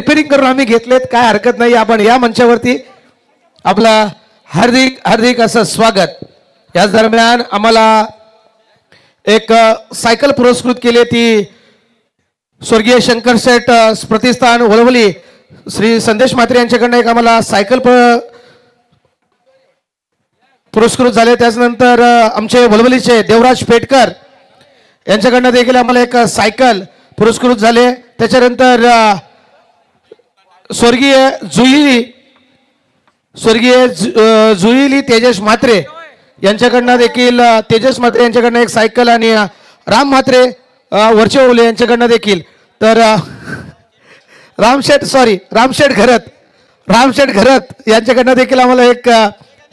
Repairing करून आम्ही घेतलेत, काय हरकत नाही. आपण या मंचावरती आपला हार्दिक हार्दिक असं स्वागत. याच दरम्यान आम्हाला एक सायकल पुरस्कृत केली, ती स्वर्गीय शंकर शेठ प्रतिष्ठान वळवली श्री संदेश म्हात्रे यांच्याकडनं एक आम्हाला सायकल पुरस्कृत झाले. त्याच्यानंतर आमचे वळवलीचे देवराज पेटकर यांच्याकडनं देखील आम्हाला एक सायकल पुरस्कृत झाले. त्याच्यानंतर स्वर्गीय जुईली तेजस म्हात्रे यांच्याकडनं देखील तेजस म्हात्रे यांच्याकडनं एक सायकल आणि राम म्हात्रे वरचे ओले यांच्याकडनं देखील. तर रामशेठ घरत यांच्याकडनं देखील आम्हाला एक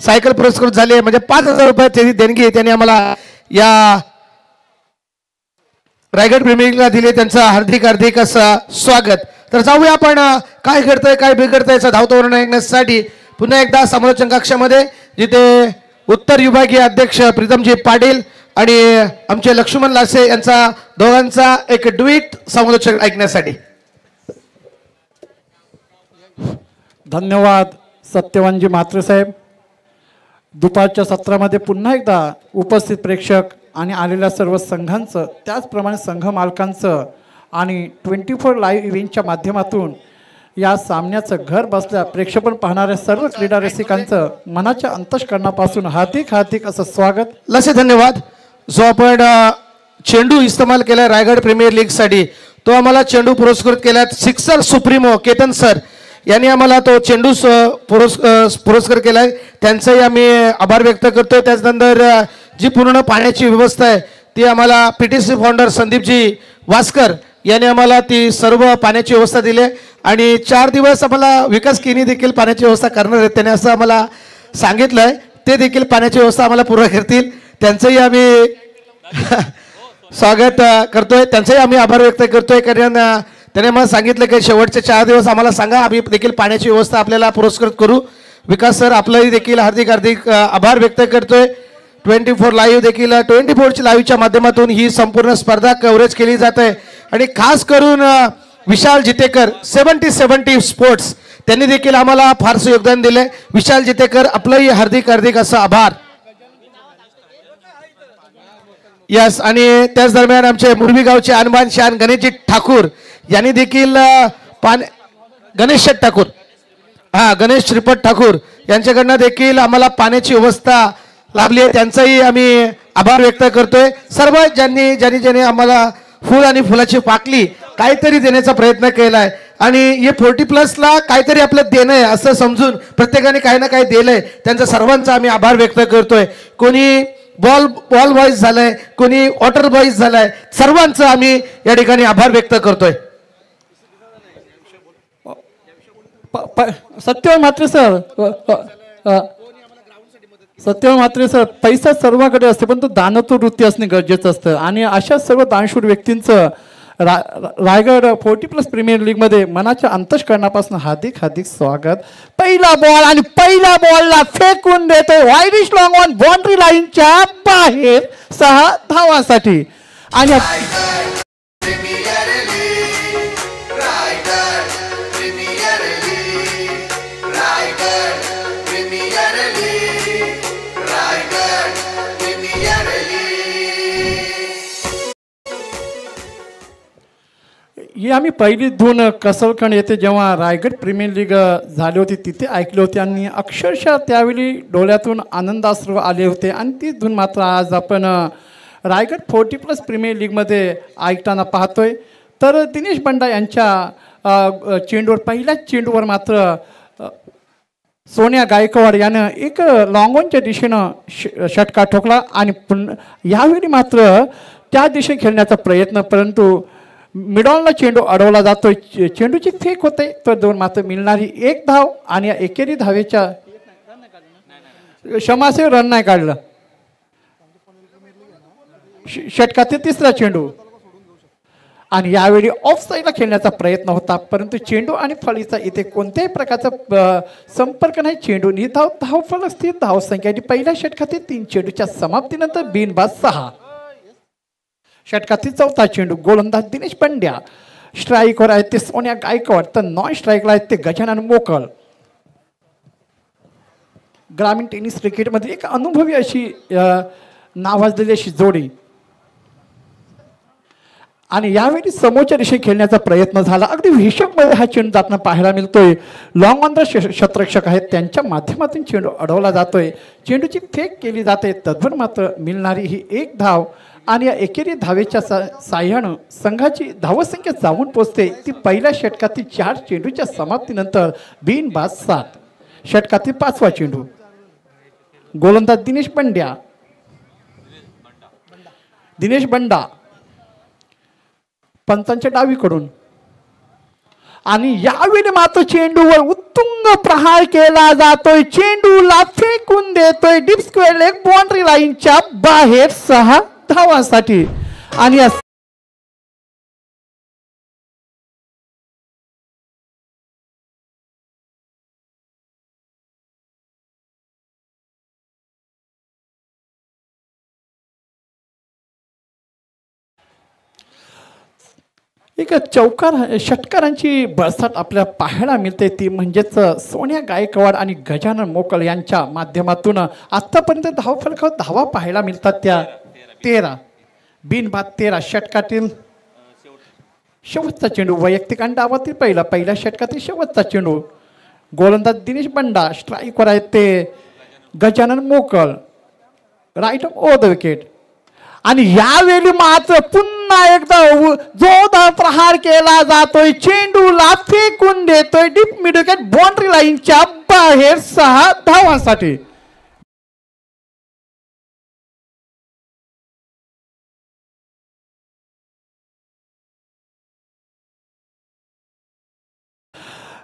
सायकल पुरस्कृत झाले. म्हणजे 5,000 रुपये देणगी त्यांनी आम्हाला या रायगड प्रीमियर लीगला दिले. त्यांचं हार्दिक हार्दिक असं स्वागत. तर जाऊया आपण काय घडतंय काय बिघडतंय याचा धावतो वर्णन ऐकण्यासाठी पुन्हा एकदा समालोचन कक्षामध्ये, जिथे उत्तर विभागीय अध्यक्ष प्रीतमजी पाटील आणि आमचे लक्ष्मण लासे यांचा दोघांचा एक ड्युएट समालोचन ऐकण्यासाठी. धन्यवाद सत्यवानजी म्हात्रे साहेब. दुपारच्या सत्रामध्ये पुन्हा एकदा उपस्थित प्रेक्षक आणि आलेल्या सर्व संघांचं, त्याचप्रमाणे संघ मालकांचं आणि 24 लाईव्ह इव्हेंटच्या माध्यमातून या सामन्याचं घर बसल्या प्रेक्षेपण पाहणाऱ्या सर्व क्रीडा रसिकांचं मनाच्या अंतःकरणापासून हार्दिक हार्दिक असं स्वागत. लसे धन्यवाद. जो आपण चेंडू इस्तेमाल केला रायगड प्रीमियर लीगसाठी, तो आम्हाला चेंडू पुरस्कृत केला सिक्सर सुप्रीमो केतन सर यांनी आम्हाला तो चेंडू पुरस्कार केलाय. त्यांचाही आम्ही आभार व्यक्त करतोय. त्याचनंतर जी पूर्ण पाण्याची व्यवस्था आहे ती आम्हाला PTC फाउंडर संदीपजी वास्कर यांनी आम्हाला ती सर्व पाण्याची व्यवस्था दिली आणि 4 दिवस आम्हाला विकास केनी देखील पाण्याची व्यवस्था करणार आहेत. त्याने असं आम्हाला सांगितलंय. ते देखील पाण्याची व्यवस्था आम्हाला पूर्ण करतील. त्यांचंही आम्ही स्वागत करतोय. त्यांचंही आम्ही आभार व्यक्त करतोय. कारण त्याने मला सांगितलं की शेवटचे 4 दिवस आम्हाला सांगा, आम्ही देखील पाण्याची व्यवस्था आपल्याला पुरस्कृत करू. विकास सर आपलंही देखील हार्दिक हार्दिक आभार व्यक्त करतोय. 24 लाईव्ह देखील 24ची लाईव्हच्या माध्यमातून ही संपूर्ण स्पर्धा कव्हरेज केली जात आहे. आणि खास करून विशाल जितेकर 70 स्पोर्ट्स त्यांनी देखील आम्हाला फारसं योगदान दिले. विशाल जितेकर आपलंही हार्दिक हार्दिक असं आभार. यस. आणि त्याच दरम्यान आमचे मुरबी गावचे अनबान शान गणेशजी ठाकूर यांनी देखील गणेश श्रीपत ठाकूर यांच्याकडनं देखील आम्हाला पाण्याची व्यवस्था लाभली आहे. त्यांचाही आम्ही आभार व्यक्त करतोय. सर्व ज्यांनी आम्हाला फुल आणि फुलाची पाकली काहीतरी देण्याचा प्रयत्न केलाय आणि हे 40+ काहीतरी आपलं देणं आहे असं समजून प्रत्येकाने काही ना काही दिलंय. त्यांचा सर्वांचा आम्ही आभार व्यक्त करतोय. कोणी बॉल बॉईज झालाय, कोणी वॉटर बॉईज झालाय. सर्वांचं आम्ही या ठिकाणी आभार व्यक्त करतोय. सत्यवान म्हात्रे सर पैसा सर्वांकडे असते, पण तो दानत्व वृत्ती असणे गरजेचं असतं. आणि अशा सर्व दानशूर व्यक्तींचं रायगड 40+ प्रीमियर लीग मध्ये मनाच्या अंतःकरणापासून हार्दिक हार्दिक स्वागत. पहिला बॉल आणि पहिल्या बॉलला फेकून देतोय वायरिश लॉंग ऑन बाउंड्री लाईनच्या बाहेर 6 धावांसाठी. आणि ही आम्ही पहिली धून कसलखंड येथे जेव्हा रायगड प्रीमियर लीग झाली होती तिथे ऐकली होती आणि अक्षरशः त्यावेळी डोळ्यातून आनंदाश्रू आले होते. आणि ती धून मात्र आज आपण रायगड 40+ प्रीमियर लीगमध्ये ऐकताना पाहतोय. तर दिनेश बंडा यांच्या चेंडूवर, पहिल्याच चेंडूवर मात्र सोनिया गायकवाड यानं एक लॉंगॉनच्या दिशेनं षटकार ठोकला आणि यावेळी मात्र त्या दिशेने खेळण्याचा प्रयत्न, परंतु मिडॉलला चेंडू अडवला जातोय. चेंडूची फेक होते तर 2 मात्र मिळणारी 1 धाव आणि या एकेरी धावेच्या क्षमासे रन नाही काढलं. षटकाचे 3रा चेंडू आणि यावेळी ऑफ साईडला खेळण्याचा प्रयत्न होता, परंतु चेंडू आणि फळीचा इथे कोणत्याही प्रकारचा संपर्क नाही. चेंडू धावफलक स्थिर धावसंख्या आणि पहिल्या षटकातील 3 चेंडूच्या समाप्तीनंतर बिनबाद 6. षटकातील 4था चेंडू गोलंदाज दिनेश पंड्या स्ट्राईकवर आहेत ते सोन्या गायकवाड, तर नॉन स्ट्राईकला आहेत ते गजानन मोकल. ग्रामीण टेनिस क्रिकेटमध्ये एक अनुभवी अशी नावाजलेली अशी जोडी. आणि यावेळी समोरच्या दिशेने खेळण्याचा प्रयत्न झाला. अगदी हिशोबमध्ये हा चेंडू जाताना पाहायला मिळतोय. लॉंग ऑन द शतरक्षक आहेत त्यांच्या माध्यमातून चेंडू अडवला जातोय. चेंडूची फेक केली जाते. तद्भर मात्र मिळणारी ही एक धाव आणि या एकेरी धावेच्या साह्यानं संघाची धावसंख्या जाऊन पोचते ती पहिल्या षटकातील 4 चेंडूच्या समाप्तीनंतर बिनबाद 7. षटकातील 5वा चेंडू. गोलंदाज दिनेश बंडा पंचांच्या डावीकडून. आणि यावेळी मात्र चेंडूवर उत्तुंग प्रहार केला जातोय. चेंडूला फेकून देतोय डीप स्क्वेअर लेग बाउंड्री लाईनच्या बाहेर 6 धावांसाठी. आणि एक षटकारांची बरसाट आपल्याला पाहायला मिळते. ती म्हणजेच सोन्या गायकवाड आणि गजानन मोकल यांच्या माध्यमातून आत्तापर्यंत धावफलकावर धावा पाहायला मिळतात त्या 13. बिनबाद 13. षटकातील शेवटचा चेंडू वैयक्तिक आणि डावातील पहिल्या षटकातील शेवटचा चेंडू. गोलंदाज दिनेश बंडा, स्ट्राईकवर आहेत ते गजानन मोकल, राईट ओव्हर द विकेट. आणि यावेळी मात्र पुन्हा एकदा जोरदार प्रहार केला जातोय. चेंडूला फेकून देतोय डीप मिड विकेट बाउंड्री लाईनच्या बाहेर 6 धावांसाठी.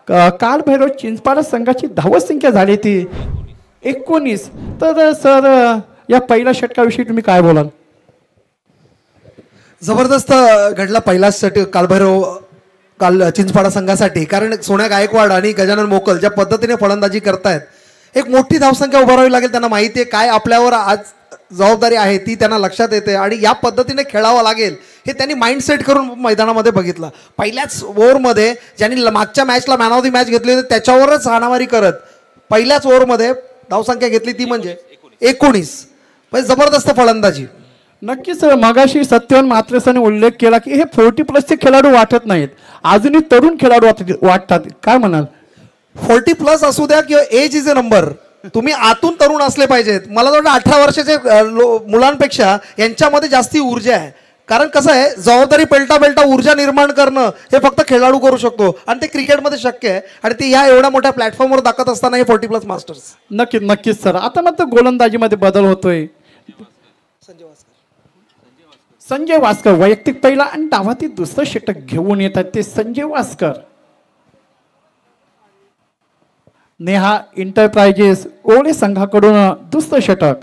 कालभैरव चिंचपाडा संघाची धावसंख्या झाली ती 19. तर सर या पहिल्या षटकाविषयी तुम्ही काय बोलाल? जबरदस्त घडला पहिला षटक काल चिंचपाडा संघासाठी. कारण सोन्या गायकवाड आणि गजानन मोकल ज्या पद्धतीने फलंदाजी करतायत, एक मोठी धावसंख्या उभारावी लागेल. त्यांना माहिती आहे काय आपल्यावर आज जबाबदारी आहे ती त्यांना लक्षात येते आणि या पद्धतीने खेळावं लागेल हे त्यांनी माइंडसेट करून मैदानामध्ये बघितलं. पहिल्याच ओव्हरमध्ये ज्यांनी मागच्या मॅचला मॅन ऑफ द मॅच घेतली होती त्याच्यावरच हाणामारी करत पहिल्याच ओव्हरमध्ये धावसंख्या घेतली ती म्हणजे 19. जबरदस्त फलंदाजी. नक्कीच मगाशी सत्यवान म्हात्रेसने उल्लेख केला की हे 40+ खेळाडू वाटत नाहीत, अजूनही तरुण खेळाडू वाटतात. काय म्हणाल? 40+ असू द्या किंवा एज इज अ नंबर, तुम्ही आतून तरुण असले पाहिजेत. मला वाटतं 18 वर्षाचे मुलांपेक्षा यांच्यामध्ये जास्ती ऊर्जा आहे. कारण कसं आहे, जबाबदारी पेलटा ऊर्जा निर्माण करणं हे फक्त खेळाडू करू शकतो आणि ते क्रिकेटमध्ये शक्य आहे. आणि ते ह्या एवढ्या मोठ्या प्लॅटफॉर्मवर दाखवत असताना हे 40+ मास्टर्स. नक्कीच सर. आता मात्र गोलंदाजीमध्ये बदल होतोय. संजय वास्कर वैयक्तिक पहिला आणि डावातील दुसरं षटक घेऊन येतात ते संजय वास्कर. नेहा इंटरप्राइजेस ओळे संघाकडून दुसरं षटक.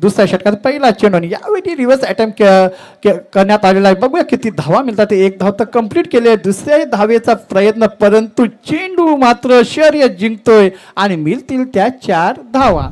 दुसऱ्या षटकात पहिला चेंडू आणि यावेळी रिव्हर्स अटेम्प्ट करण्यात आलेला आहे. बघूया किती धावा मिळतात. 1 धाव तर कंप्लीट केली आहे. दुसऱ्या धावेचा प्रयत्न, परंतु चेंडू मात्र शर्यत जिंकतोय आणि मिळतील त्या 4 धावा.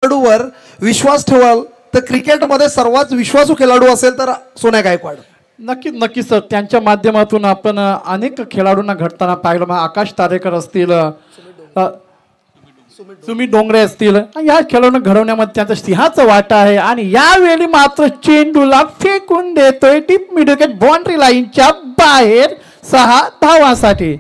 खेळाडूवर विश्वास ठेवाल तर क्रिकेटमध्ये सर्वात विश्वासू खेळाडू असेल तर सोन्या गायकवाड. नक्कीच सर. त्यांच्या माध्यमातून आपण अनेक खेळाडूंना घडताना पाहिलं. मग आकाश तारेकर असतील, सुमित डोंगरे असतील, या खेळाडूंना घडवण्यामध्ये त्यांचा सिंहाचा वाटा आहे. आणि यावेळी मात्र चेंडूला फेकून देतोय डीप मिड विकेट बाउंड्री लाईनच्या बाहेर 6 धावांसाठी.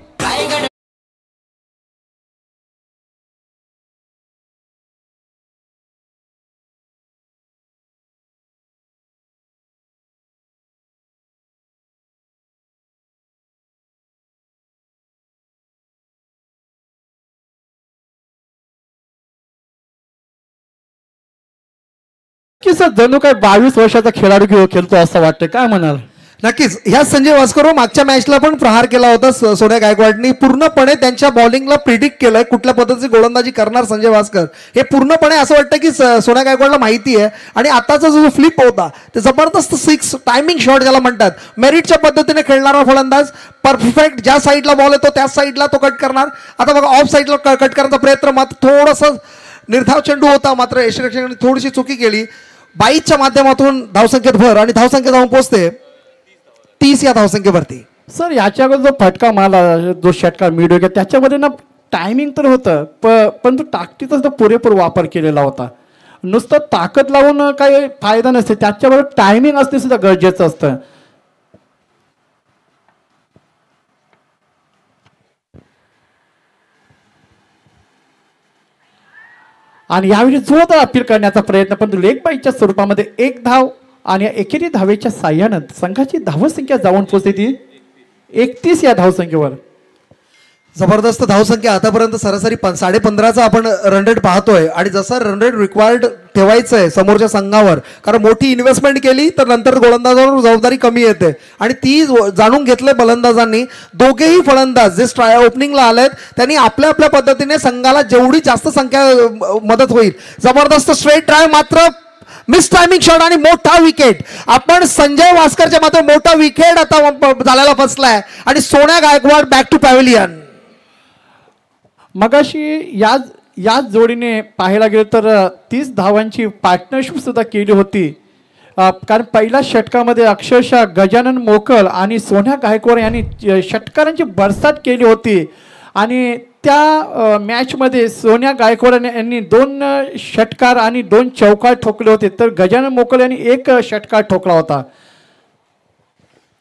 नक्कीच जणू काय 22 वर्षाचा खेळाडू खेळतो असं वाटतं, काय म्हणाल? नक्कीच ह्या संजय वास्कर मागच्या मॅचला पण प्रहार केला होता सोन्या गायकवाडनी. पूर्णपणे त्यांच्या बॉलिंगला प्रिडिक्ट केलंय कुठल्या पद्धतीची गोलंदाजी करणार संजय वास्कर, हे पूर्णपणे असं वाटतं की सोन्या गायकवाडला माहिती आहे. आणि आताचा जो फ्लिप होता ते जबरदस्त 6 टायमिंग शॉट ज्याला म्हणतात, मेरिटच्या पद्धतीने खेळणारा फलंदाज, परफेक्ट ज्या साईडला बॉल येतो त्याच साईडला तो कट करणार. आता बघा ऑफ साईडला कट करण्याचा प्रयत्न, मात्र थोडंसं निर्धाव चेंडू होता, मात्र यशरक्षकांनी थोडीशी चुकी केली. 22च्या माध्यमातून धावसंख्येत भर आणि धावसंख्या जाऊन पोहोचते 30 या धावसंख्येवरती. सर याच्या अगोदर जो फटका मारला, जो षटकार मिड विकेट, त्याच्यामध्ये ना टायमिंग तर होतं पण तो ताकदीचा तो पुरेपूर वापर केलेला होता. नुसतं ताकद लावून काही फायदा नसते, त्याच्याबरोबर टायमिंग असणे सुद्धा गरजेचं असतं. आणि यावेळी जोरदार अपील करण्याचा प्रयत्न, पण लेग बाईच्या स्वरूपामध्ये 1 धाव आणि एकेरी धावेच्या साह्यानं संघाची धावसंख्या जाऊन पोहोचते ती 31 या धावसंख्येवर. जबरदस्त धावसंख्या आतापर्यंत सरासरी 15.5चा आपण रन रेट पाहतोय. आणि जसं रन रेट रिक्वायर्ड ठेवायचं आहे समोरच्या संघावर, कारण मोठी इन्व्हेस्टमेंट केली तर नंतर गोलंदाजावर जबाबदारी कमी येते आणि ती जाणून घेतलंय फलंदाजांनी. दोघेही फलंदाज जे ओपनिंगला आलेत त्यांनी आपल्या आपल्या पद्धतीने संघाला जेवढी जास्त संख्या मदत होईल. जबरदस्त स्ट्रेट ट्राय, मात्र मिस टायमिंग शॉट आणि मोठा विकेट. आपण संजय वास्करच्या मात्र मोठा विकेट आता झालेला फसलाय आणि सोन्या गायकवाड बॅक टू पॅव्हिलियन. मगाशी याच जोडीने पाहायला गेलं तर 30 धावांची पार्टनरशिप सुद्धा केली होती. कारण पहिल्या षटकामध्ये अक्षरशः गजानन मोकल आणि सोन्या गायकवाड यांनी षटकारांची बरसात केली होती. आणि त्या मॅचमध्ये सोन्या गायकवाड यांनी 2 षटकार आणि 2 चौकार ठोकले होते, तर गजानन मोकल यांनी 1 षटकार ठोकला होता.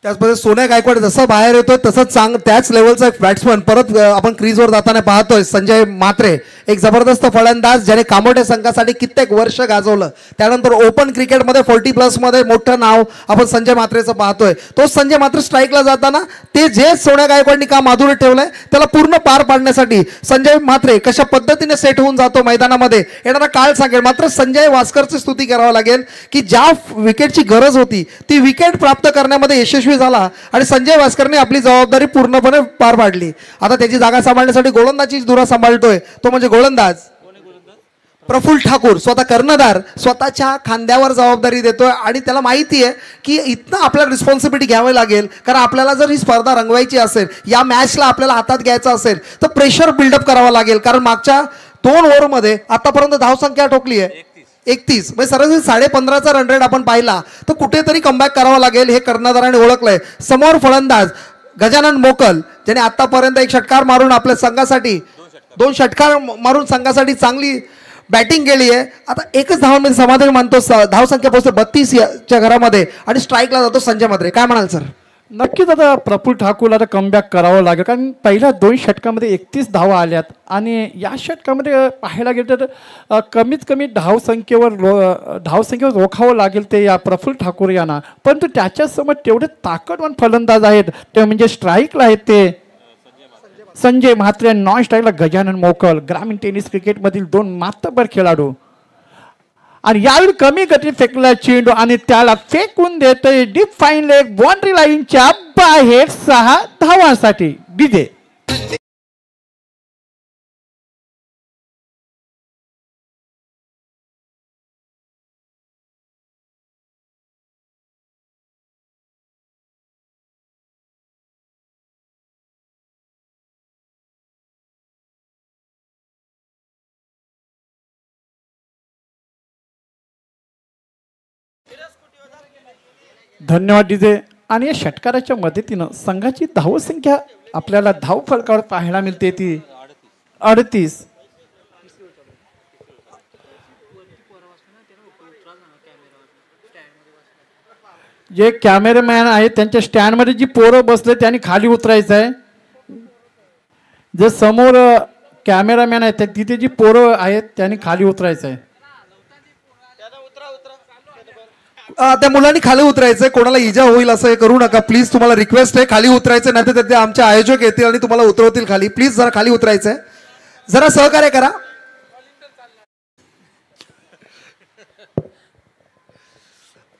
त्याचप्रमाणे सोन्या गायकवाड जसं बाहेर येतोय तसंच त्याच लेवलचा एक बॅट्समन परत आपण क्रीजवर जाताना पाहतोय. संजय म्हात्रे एक जबरदस्त फलंदाज ज्याने कामोठे संघासाठी कित्येक वर्ष गाजवलं. त्यानंतर ओपन क्रिकेटमध्ये 40+ मध्ये मोठं नाव आपण संजय म्हात्रेचं पाहतोय. तो संजय म्हात्रे स्ट्राईकला जाताना ते जे सोन्या गायकवाडनी काम अधुरं ठेवलंय त्याला पूर्ण पार पाडण्यासाठी संजय म्हात्रे कशा पद्धतीने सेट होऊन जातो मैदानामध्ये येणारा काळ सांगेल. मात्र संजय वास्करची स्तुती करावी लागेल की ज्या विकेटची गरज होती ती विकेट प्राप्त करण्यामध्ये यशस्वी झाला आणि संजय वास्करने आपली जबाबदारी पूर्णपणे पार पाडली. आता त्याची जागा सांभाळण्यासाठी गोलंदाजी धुरा सांभाळतोय तो म्हणजे गोलंदाज प्रफुल्ल ठाकूर. स्वतः कर्णधार स्वतःच्या खांद्यावर जबाबदारी देतोय आणि त्याला माहिती आहे की इथनं आपल्याला रिस्पॉन्सिबिलिटी घ्यावी लागेल. कारण आपल्याला जर ही स्पर्धा रंगवायची असेल, या मॅचला आपल्याला हातात घ्यायचं असेल तर प्रेशर बिल्डअप करावं लागेल. कारण मागच्या 2 ओव्हरमध्ये आतापर्यंत धावसंख्या ठोकली आहे 31, म्हणजे सरासरी 15.5चा रन रेट आपण पाहिला तर कुठेतरी कमबॅक करावा लागेल हे कर्णधाराने ओळखलंय. समोर फलंदाज गजानन मोकल ज्याने आतापर्यंत 1 षटकार मारून आपल्या संघासाठी 2 षटकार मारून संघासाठी चांगली बॅटिंग केली आहे. आता 1च धावांमध्ये समाधान मानतो. धावसंख्या पोहोचते 32च्या घरामध्ये आणि स्ट्राईकला जातो संजय म्हात्रे. काय म्हणाल सर? नक्कीच आता प्रफुल्ल ठाकूरला आता कमबॅक करावं लागेल, कारण पहिल्या 2 षटकामध्ये 31 धावा आल्यात आणि या षटकामध्ये पाहायला गेलं तर कमीत कमी धावसंख्येवर रोखावं लागेल ते या प्रफुल्ल ठाकूर यांना. परंतु त्याच्यासमोर तेवढे ताकदवान फलंदाज आहेत ते म्हणजे स्ट्राईकला आहेत ते संजय म्हात्रे, नॉन स्ट्राईकला गजानन मोकल, ग्रामीण टेनिस क्रिकेटमधील 2 मातब्बर खेळाडू. आणि यावेळी कमी गतीत फेकलेला चेंडू आणि त्याला फेकून देतोय डीप फाईन लेग बाउंड्री लाईनच्या बाहेर 6 धावांसाठी डीजे. धन्यवाद डीजे. आणि या षटकाराच्या मदतीनं संघाची धावसंख्या आपल्याला धाव फलकावर पाहायला मिळते ती 38. जे कॅमेरामॅन आहेत त्यांच्या स्टँडमध्ये जी पोरं बसले त्यांनी खाली उतरायचं आहे. जे समोर कॅमेरामॅन आहेत तिथे जी पोरं आहेत त्यांनी खाली उतरायचं आहे. त्या मुलांनी खाली उतरायचंय. कोणाला इजा होईल असं हे करू नका प्लीज. तुम्हाला रिक्वेस्ट आहे खाली उतरायचं, नाही तर आमचे आयोजक येतील आणि तुम्हाला उतरवतील खाली. प्लीज जरा खाली उतरायचंय, जरा सहकार्य करा.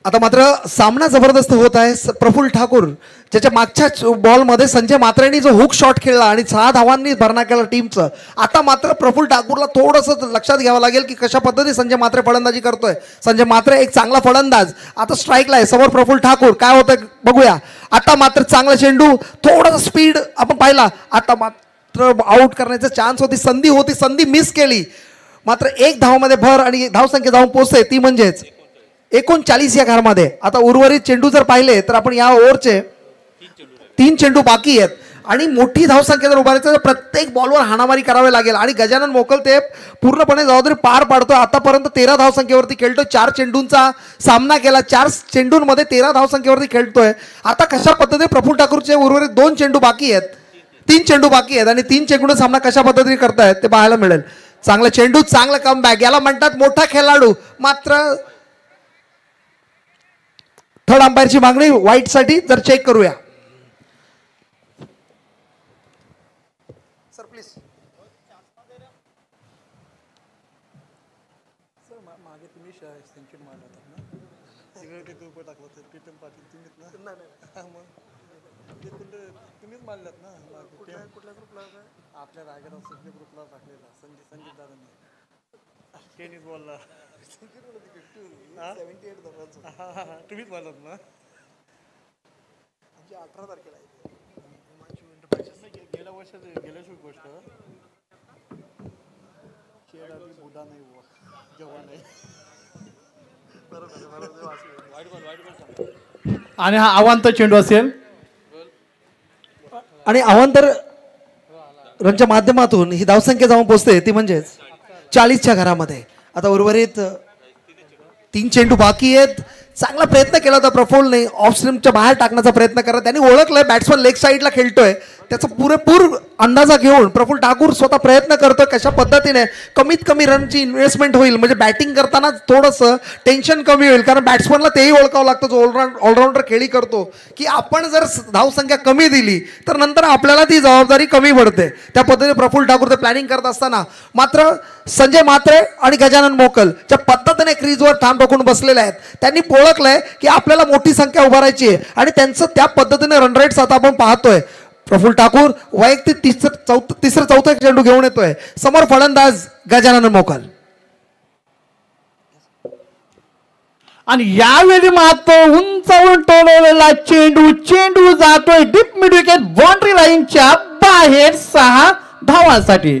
आता मात्र सामना जबरदस्त होत आहे. प्रफुल्ल ठाकूर ज्याच्या मागच्याच बॉलमध्ये संजय मात्रेंनी जो हुक शॉट खेळला आणि 6 धावांनी भरणा केला टीमचं. आता मात्र प्रफुल्ल ठाकूरला थोडंसं लक्षात घ्यावं लागेल की कशा पद्धतीने संजय मात्रे फलंदाजी करतोय. संजय मात्रे एक चांगला फलंदाज, आता स्ट्राईकला आहे. समोर प्रफुल्ल ठाकूर, काय होतं बघूया. आता मात्र चांगला चेंडू, थोडासा स्पीड आपण पाहिला. आता मात्र आउट करण्याचा चान्स होती, संधी होती, संधी मिस केली. मात्र 1 धावामध्ये भर आणि धावसंख्या जाऊन पोहोचते ती म्हणजेच 39 या घरामध्ये. आता उर्वरित चेंडू जर पाहिले तर आपण या ओव्हरचे 3 चेंडू बाकी आहेत आणि मोठी धावसंख्या जर उभारायचं तर प्रत्येक बॉलवर हाणामारी करावी लागेल आणि गजानन मोकल ते पूर्णपणे जबाबदारी पार पाडतो. आतापर्यंत 13 धावसंख्येवरती खेळतोय. 4 चेंडूंचा सामना केला, 4 चेंडूंमध्ये 13 धावसंख्येवरती खेळतोय. आता कशा पद्धतीने प्रफुल्ल ठाकूरचे उर्वरित 2 चेंडू बाकी आहेत, 3 चेंडू बाकी आहेत आणि 3 चेंडू सामना कशा पद्धतीने करतायत ते पाहायला मिळेल. चांगला चेंडू, चांगला कमबॅक, याला म्हणतात मोठा खेळाडू. मात्र थर्ड अंपायरची मागणी वाईटसाठी जर चेक करूया. Sir please. मागे तुम्ही सेंचुरी मारला होता ना, तिकडे ते तू टाकलं होतं प्रीतम पाटील तुम्हीच ना. मग ते तुम्हीच मारल्यात ना. कुठल्या ग्रुपला? आपल्या रायगड सगळे ग्रुपला टाकलेला संजीत दादांनी टेनिस बॉलला 78 धावांचा तुम्हीच मारलात ना. 18 तारखेला गेल्या वर्षाची गेल्याची गोष्ट. खेळ आधी बुधा नाही हुआ जेव्हा नाही. आणि हा अवांतर चेंडू असेल आणि अवांतर रनच्या माध्यमातून ही धावसंख्या जाऊन पोहोचते ती म्हणजेच 40च्या घरामध्ये. आता उर्वरित 3 चेंडू बाकी आहेत. चांगला प्रयत्न केला होता प्रफुल्लने, ऑफ स्ट्रीमच्या बाहेर टाकण्याचा प्रयत्न करत. त्यांनी ओळखलंय बॅट्समन लेग साईडला खेळतोय, त्याचा पुरेपूर अंदाजा घेऊन प्रफुल्ल ठाकूर स्वतः प्रयत्न करतोय कशा पद्धतीने कमीत कमी रनची इन्व्हेस्टमेंट होईल, म्हणजे बॅटिंग करताना थोडंसं टेन्शन कमी होईल. कारण बॅट्समनला तेही ओळखावं लागतं जो ऑलराऊंडर खेळी करतो की आपण जर धावसंख्या कमी दिली तर नंतर आपल्याला ती जबाबदारी कमी पडते. त्या पद्धतीने प्रफुल्ल ठाकूर ते प्लॅनिंग करत असताना मात्र संजय मात्रे आणि गजानन मोकल ज्या पद्धतीने क्रीजवर ठाम टाकून बसलेले आहेत, त्यांनी ओळखलंय की आपल्याला मोठी संख्या उभारायची आहे आणि त्यांचं त्या पद्धतीने रन रेट्स आता आपण पाहतोय. प्रफुल्ल ठाकूर वैयक्तिक तिसरं चौथा चेंडू घेऊन येतोय. समोर फलंदाज गजानन मोकल आणि यावेळी मात्र उंचावून टोलवलेला चेंडू जातोय डीप मिड विकेट बाउंड्री लाईनच्या बाहेर 6 धावांसाठी.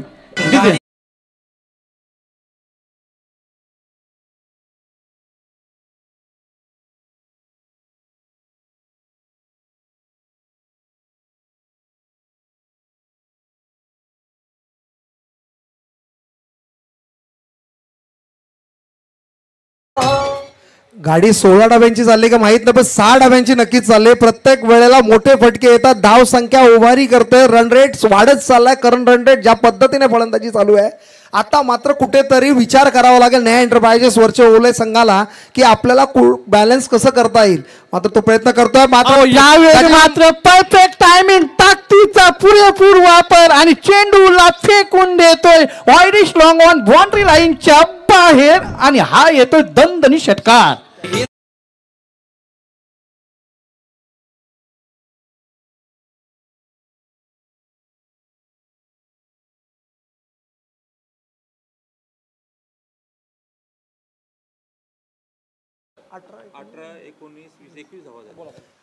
गाडी 16 डाब्यांची चालली का माहित नाही, पण 6 डाब्यांची नक्कीच चालली. प्रत्येक वेळेला मोठे फटके येतात, धाव संख्या उभारी करते, रन रेट वाढत चाललाय. करंट रन रेट ज्या पद्धतीने फलंदाजी चालू आहे, आता मात्र कुठेतरी विचार करावा लागेल न्याय एंटरप्राइजेस वरच्या ओले संघाला की आपल्याला बॅलन्स कसं करता येईल. मात्र तो प्रयत्न करतोय. मात्र यावेळी मात्र परफेक्ट टायमिंग, ताकदीचा पुरेपूर वापर आणि चेंडूला फेकून देतोय वाईडिश लॉंग ऑन बाउंड्री लाईनच्या बाहेर आणि हा येतोय दणदणी षटकार.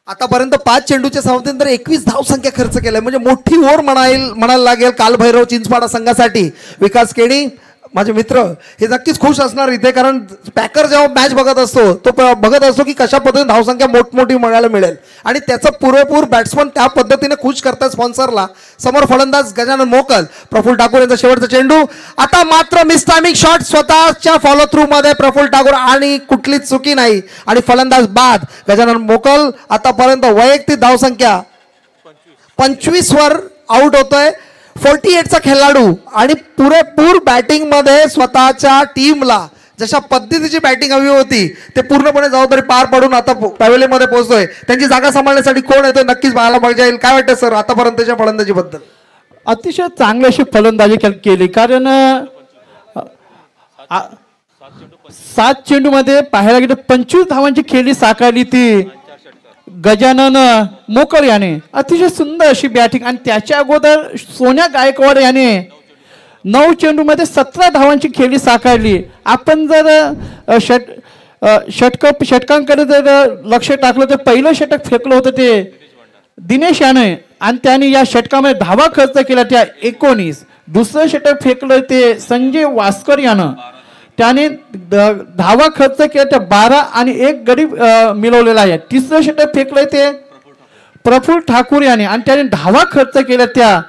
आतापर्यंत 5 चेंडूच्या सामन्यानंतर 21 धावसंख्या खर्च केलाय, म्हणजे मोठी ओव्हर म्हणायला लागेल कालभैरव चिंचपाडा संघासाठी. विकास केणी माझे मित्र हे नक्कीच खुश असणार इथे, कारण पॅकर जेव्हा मॅच बघत असतो तो बघत असतो की कशा पद्धतीने धावसंख्या मोठमोठी मिळायला मिळेल आणि त्याचं पुरेपूर बॅट्समन त्या पद्धतीने खुश करतात स्पॉन्सरला. समोर फलंदाज गजानन मोकल, प्रफुल्ल ठाकूर यांचा शेवटचा चेंडू. आता मात्र मिसटायमिंग शॉट स्वतःच्या फॉलो थ्रू मध्ये प्रफुल्ल ठाकूर आणि कुठलीच चुकी नाही आणि फलंदाज बाद. गजानन मोकल आतापर्यंत वैयक्तिक धावसंख्या 25 वर आउट होतोय. 48चा खेळाडू आणि पुरेपूर बॅटिंग मध्ये स्वतःच्या टीमला जशा पद्धतीची बॅटिंग हवी होती ते पूर्णपणे जबाबदारी पार पाडून आता पॅव्हेलियन मध्ये पोहोचतोय. त्यांची जागा सांभाळण्यासाठी कोण येतोय नक्कीच पाहायला मजा येईल. काय वाटतं सर आतापर्यंतच्या 7 चेंडूमध्ये पाहायला गेलं 25 धावांची खेळी साकारली ती गजानन मोकल याने. अतिशय सुंदर अशी बॅटिंग. आणि त्याच्या अगोदर सोन्या गायकवाड याने 9 चेंडूमध्ये 17 धावांची खेळी साकारली. आपण जर षटकांकडे जर लक्ष टाकलं तर पहिलं षटक फेकलं होतं ते दिनेश याने आणि त्याने या षटकामध्ये धावा खर्च केला त्या 19. दुसरं षटक फेकलं ते संजय वास्कर यानं, त्याने धावा खर्च केला त्या 12 आणि 1 गडी मिळवलेला आहे. तिसरं षटक फेकलंय ते प्रफुल्ल ठाकूर याने आणि त्याने धावा खर्च केल्या त्या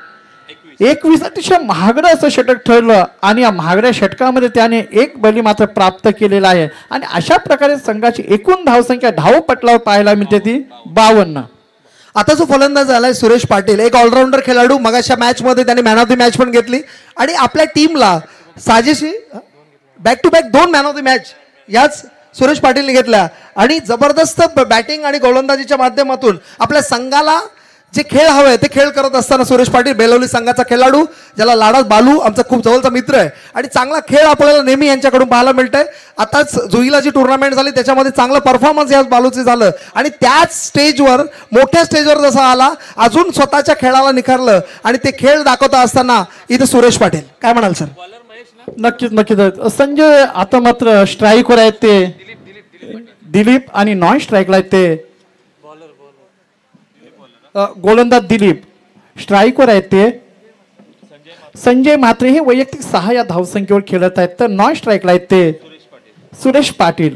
21. अतिशय महागडं असं षटक ठरलं आणि या महागड्या षटकामध्ये त्याने 1 बली मात्र प्राप्त केलेला आहे. आणि अशा प्रकारे संघाची एकूण धावसंख्या धावपटलावर पाहायला मिळते ती 52. आता जो फलंदाज झालाय सुरेश पाटील, एक ऑलराऊंडर खेळाडू. मगाच्या मॅच मध्ये त्याने मॅन ऑफ द मॅच पण घेतली आणि आपल्या टीमला साजेशी back to back 2 man of the match याच सुरेश पाटीलने घेतल्या. आणि जबरदस्त बॅटिंग आणि गोलंदाजीच्या माध्यमातून आपल्या संघाला जे खेळ हवे ते खेळ करत असताना सुरेश पाटील बेलवली संघाचा खेळाडू, ज्याला लाडात बालू आमचा खूप जवळचा मित्र आहे आणि चांगला खेळ आपल्याला नेहमी यांच्याकडून पाहायला मिळतंय. आताच जुईला जी टुर्नामेंट झाली त्याच्यामध्ये चांगलं परफॉर्मन्स या बालूचे झालं आणि त्याच स्टेजवर मोठ्या स्टेजवर जसा आला अजून स्वतःच्या खेळाला निखारलं आणि ते खेळ दाखवता असताना इथे सुरेश पाटील. काय म्हणाल सर? नक्कीच नक्कीच. संजय आता मात्र स्ट्राईकवर आहेत ते दिलीप आणि नॉन स्ट्राईकला आहेत ते गोलंदाज दिलीप. स्ट्राईकवर आहेत ते संजय मात्र हे वैयक्तिक 6 या धावसंख्येवर खेळत आहेत. तर नॉन स्ट्राईकला आहेत ते सुरेश पाटील.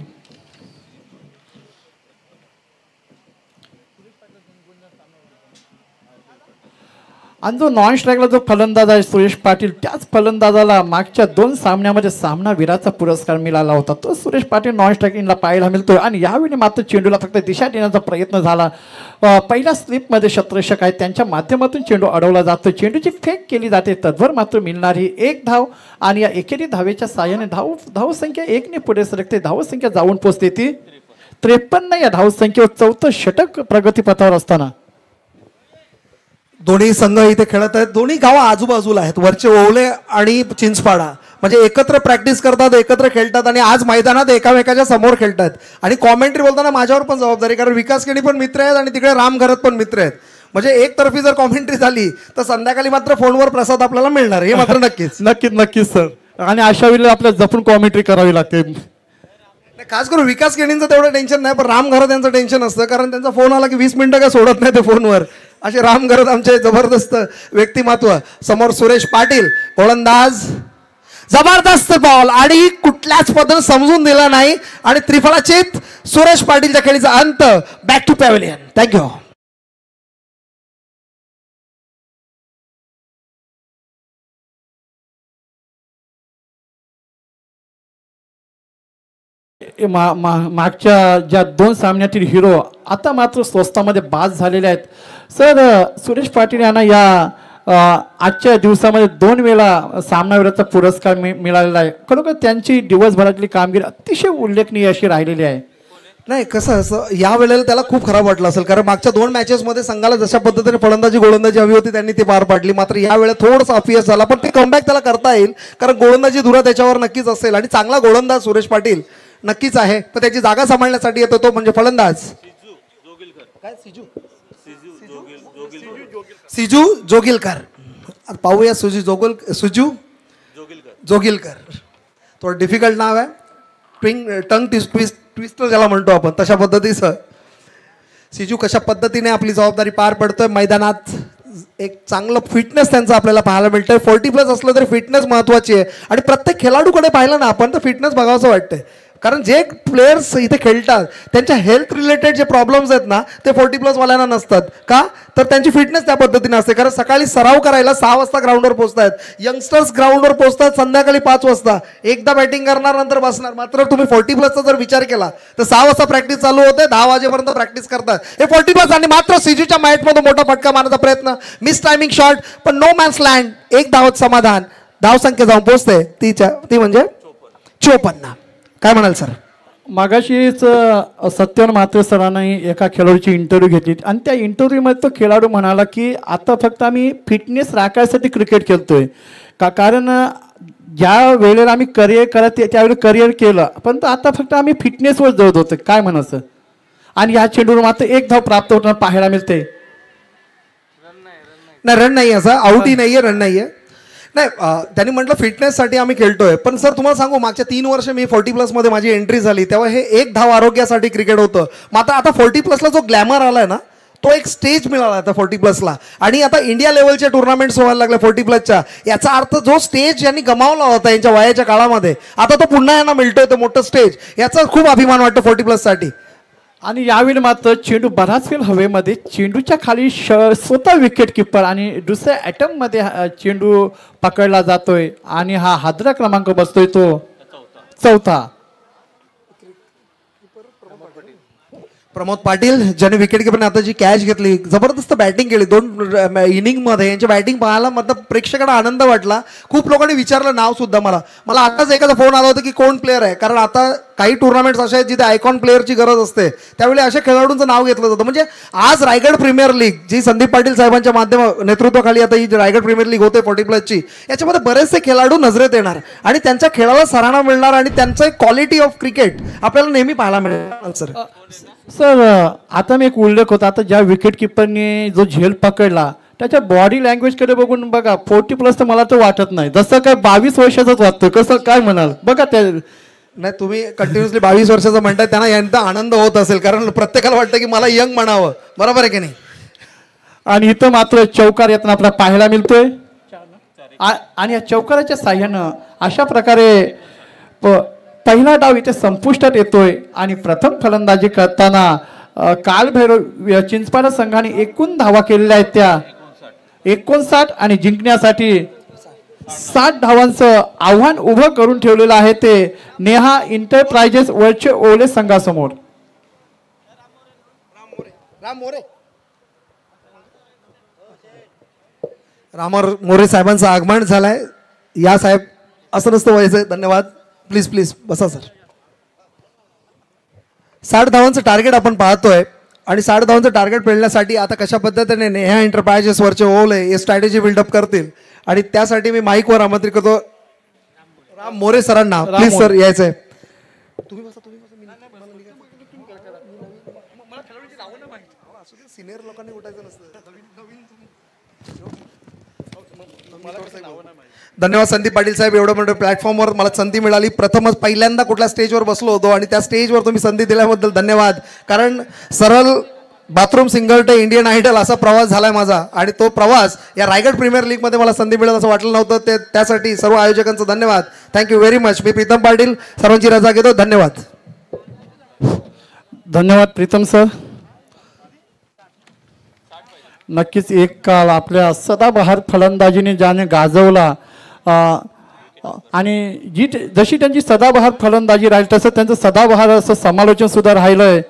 आणि जो नॉन स्ट्राईकला जो फलंदाज आहे सुरेश पाटील, त्याच फलंदाजाला मागच्या 2 सामन्यामध्ये सामनावीराचा पुरस्कार मिळाला होता. तो सुरेश पाटील नॉन स्ट्रायकिंगला पाहायला मिळतोय. आणि यावेळी मात्र चेंडूला फक्त दिशा देण्याचा प्रयत्न झाला. पहिल्या स्लिपमध्ये क्षेत्ररक्षक आहेत त्यांच्या माध्यमातून चेंडू अडवला जातो. चेंडूची फेक केली जाते. तद्भर मात्र मिळणारी 1 धाव आणि या एकेरी धावेच्या साहाय्याने धावसंख्या 1 ने पुढे सरकते. धावसंख्या जाऊन पोचते ती 53 या धावसंख्येवर 4थं षटक प्रगतीपथावर असताना दोन्ही संघ इथे खेळत आहेत. दोन्ही गावं आजूबाजूला आहेत, वरचे ओवले आणि चिंचपाडा. म्हणजे एकत्र प्रॅक्टिस करतात, एकत्र खेळतात आणि आज मैदानात एकामेकाच्या समोर खेळतात. आणि कॉमेंट्री बोलताना माझ्यावर पण जबाबदारी, कारण विकास केणी पण मित्र आहेत आणि तिकडे राम घरत पण मित्र आहेत. म्हणजे एकतर्फी जर कॉमेंट्री झाली तर संध्याकाळी मात्र फोनवर प्रसाद आपल्याला मिळणार, हे मात्र नक्कीच. नक्कीच नक्कीच सर. आणि अशा वेळेला आपल्याला जपून कॉमेंट्री करावी लागते. खास करून विकास केणींचं तेवढं टेन्शन नाही, पण राम घरत यांचं टेन्शन असतं, कारण त्यांचा फोन आला की 20 मिनिटं काय सोडत नाही ते फोनवर. असे राम घरत आमचे जबरदस्त व्यक्तिमत्व. समोर सुरेश पाटील गोलंदाज, जबरदस्त बॉल आणि कुठल्याच पद्धतीने समजून दिला नाही आणि त्रिफळाचीत सुरेश पाटीलच्या खेळीचा अंत. Back to pavilion. थँक्यू. मागच्या ज्या 2 सामन्यातील हिरो आता मात्र स्वस्तामध्ये बाद झालेले आहेत. सर सुरेश पाटील यांना या आजच्या दिवसामध्ये 2 वेळा सामनावीराचा पुरस्कार मिळालेला आहे. खरोखर त्यांची दिवसभरातली कामगिरी अतिशय उल्लेखनीय अशी राहिलेली आहे. नाही, कसं असं या वेळेला त्याला खूप खराब वाटलं असेल, कारण मागच्या 2 मॅचेसमध्ये संघाला जशा पद्धतीने फलंदाजी गोलंदाजी हवी होती त्यांनी ती पार पाडली. मात्र या वेळेला थोडंसं अपयश झाला, पण ते कमबॅक त्याला करता येईल, कारण गोलंदाजी धुरा त्याच्यावर नक्कीच असेल आणि चांगला गोलंदाज सुरेश पाटील नक्कीच आहे. पण त्याची जागा सांभाळण्यासाठी येतो तो म्हणजे फलंदाज सिजू जोगिलकर. पाहूया सुजू जोगिलकर. थोडं डिफिकल्ट नाव आहे, टंग ट्विस्टर ज्याला म्हणतो आपण तशा पद्धतीचं. सिजू कशा पद्धतीने आपली जबाबदारी पार पडतोय मैदानात. एक चांगलं फिटनेस त्यांचं आपल्याला पाहायला मिळतंय. 40+ असलं तरी फिटनेस महत्त्वाची आहे आणि प्रत्येक खेळाडूकडे पाहिलं ना आपण तर फिटनेस बघावंसं वाटतंय, कारण जे प्लेयर्स इथे खेळतात त्यांच्या हेल्थ रिलेटेड जे प्रॉब्लेम्स आहेत ना ते 40+ वाल्यांना नसतात. का तर त्यांची फिटनेस त्या पद्धतीने असते, कारण सकाळी सराव करायला 6 वाजता ग्राउंडवर पोहोचतात. यंगस्टर्स ग्राउंडवर पोहोचतात संध्याकाळी 5 वाजता. एकदा बॅटिंग करणार नंतर बसणार. मात्र तुम्ही 40+चा जर विचार केला तर 6 वाजता प्रॅक्टिस चालू होते, 10 वाजेपर्यंत प्रॅक्टिस करतात हे 40+. आणि मात्र सिजूच्या मॅचमध्ये मोठा फटका मारण्याचा प्रयत्न, मिस टायमिंग शॉट, पण नो मॅन्स लँड. 1 धावत समाधान. धावसंख्या जाऊन पोहोचते ती म्हणजे 54. काय म्हणाल सर? मागाशीच सत्यन म्हात्रे सरांनी एका खेळाडूची इंटरव्ह्यू घेतली आणि त्या इंटरव्ह्यूमध्ये तो खेळाडू म्हणाला की आता फक्त आम्ही फिटनेस राखायसाठी क्रिकेट खेळतोय कारण ज्या वेळेला आम्ही करिअर करत त्यावेळी करिअर केलं, पण आता फक्त आम्ही फिटनेसवर जळत होतो काय म्हणायचं. आणि ह्या चेंडूवर मात्र एक धाव प्राप्त होताना पाहायला मिळते. नाही रन नाही असा आउटही नाहीये रन नाहीये. नाही त्यांनी म्हटलं फिटनेससाठी आम्ही खेळतोय, पण सर तुम्हाला सांगू मागच्या 3 वर्ष मी 40+ मध्ये माझी एंट्री झाली तेव्हा हे एक धाव आरोग्यासाठी क्रिकेट होतं. मात्र आता 40+ला जो ग्लॅमर आलाय ना तो एक स्टेज मिळाला आता 40+ला. आणि आता इंडिया लेवलचे टुर्नामेंट्स व्हायला लागले 40+च्या. याचा अर्थ जो स्टेज यांनी गमावला होता यांच्या वयाच्या काळामध्ये आता तो पुन्हा यांना मिळतोय तो मोठं स्टेज. याचा खूप अभिमान वाटतो 40+साठी. आणि यावेळी मात्र चेंडू बराच वेळ हवेमध्ये, चेंडूच्या खाली स्वतः विकेट किपर आणि दुसऱ्या ॲटममध्ये चेंडू पकडला जातोय आणि हा हादरा क्रमांक बसतोय तो 4था. प्रमोद पाटील ज्याने विकेट किपरने आता जी कॅच घेतली, जबरदस्त बॅटिंग केली 2 इनिंगमध्ये. यांची बॅटिंग पाहायला मतलब प्रेक्षकांना आनंद वाटला. खूप लोकांनी विचारलं नाव सुद्धा मला आताच एखादा फोन आला होता की कोण प्लेअर आहे, कारण आता काही टुर्नामेंट्स असे आहेत जिथे आयकॉन प्लेअरची गरज असते त्यावेळी अशा खेळाडूंचं नाव घेतलं जातं. म्हणजे आज रायगड प्रीमियर लीग जी संदीप पाटील साहेबांच्या नेतृत्वाखाली आता ही रायगड प्रीमियर लीग होते 40+ची, याच्यामध्ये बरेचसे खेळाडू नजरेत येणार आणि त्यांच्या खेळाला सराहना मिळणार आणि त्यांचं एक क्वालिटी ऑफ क्रिकेट आपल्याला नेहमी पाहायला मिळेल. सर आता मी एक उल्लेख होता, आता ज्या विकेट किपरने जो झेल पकडला त्याच्या बॉडी लँग्वेजकडे बघून बघा 40+ तर मला तर वाटत नाही, जसं काय 22 वर्षाचाच वाटतं. कसं काय म्हणाल बघा त्या. नाही तुम्ही कंटिन्युअसली 22 वर्षाचं म्हणताय, त्यांना यांचा आनंद होत असेल कारण प्रत्येकाला वाटतं की मला यंग म्हणावं. बरोबर आहे की नाही. आणि इथं मात्र चौकार येताना आपल्याला पाहायला मिळतोय. आणि या चौकाराच्या साह्यानं अशा प्रकारे पहिला डाव इथे संपुष्टात येतोय आणि प्रथम फलंदाजी करताना कालभैरव चिंचपाडा संघाने एकूण धावा केलेल्या आहेत त्या 59 आणि जिंकण्यासाठी 60 धावांचं आव्हान उभं करून ठेवलेलं आहे ते नेहा इंटरप्राइजेस वरचे ओले संघासमोर. राम मोरे साहेबांचं आगमन झालंय. या साहेब असं नसतं व्हायचं. धन्यवाद. प्लीज प्लीज बसा सर. 60 धावांचं टार्गेट आपण पाहतोय आणि 60 धावांचं टार्गेट पेलण्यासाठी आता कशा पद्धतीने नेहा एंटरप्राइजेस वरचे ओले हे स्ट्रॅटेजी बिल्डअप करतील आणि त्यासाठी मी माईकवर आमंत्रित करतो राम मोरे सरांना. प्लीज सर यायचंय. सिनियर लोकांनी उठायचं नसतं. धन्यवाद संदीप पाटील साहेब. एवढं मोठं प्लॅटफॉर्मवर मला संधी मिळाली. प्रथमच पहिल्यांदा कुठल्या स्टेजवर बसलो होतो आणि त्या स्टेजवर तुम्ही संधी दिल्याबद्दल धन्यवाद. कारण सरळ बाथरूम सिंगल ते इंडियन आयडल असा प्रवास झालाय माझा आणि तो प्रवास या रायगड प्रीमियर लीगमध्ये मला संधी मिळेल असं वाटलं नव्हतं. त्यासाठी सर्व आयोजकांचं धन्यवाद. Thank you very much. मी प्रीतम पाटील सर्वांची रजा घेतो. धन्यवाद. धन्यवाद प्रीतम सर. नक्कीच एक काळ आपल्या सदाबहार फलंदाजीने ज्याने गाजवला आणि जशी त्यांची सदाबहार फलंदाजी राहील तसं त्यांचं सदाबहार असं समालोचन सुद्धा राहिलंय.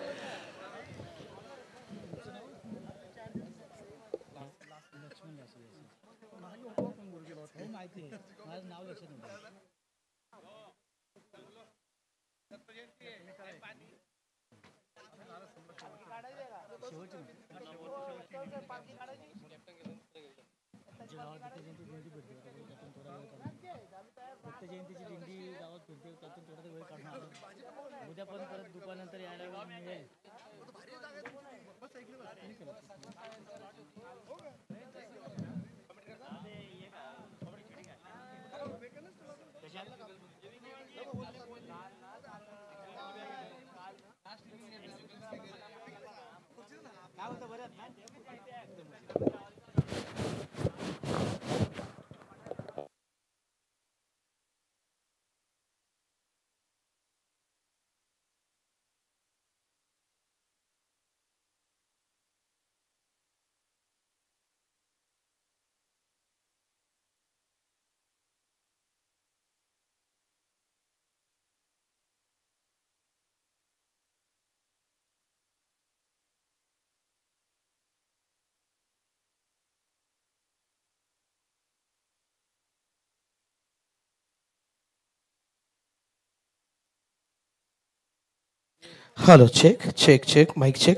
Hello check check check mike check.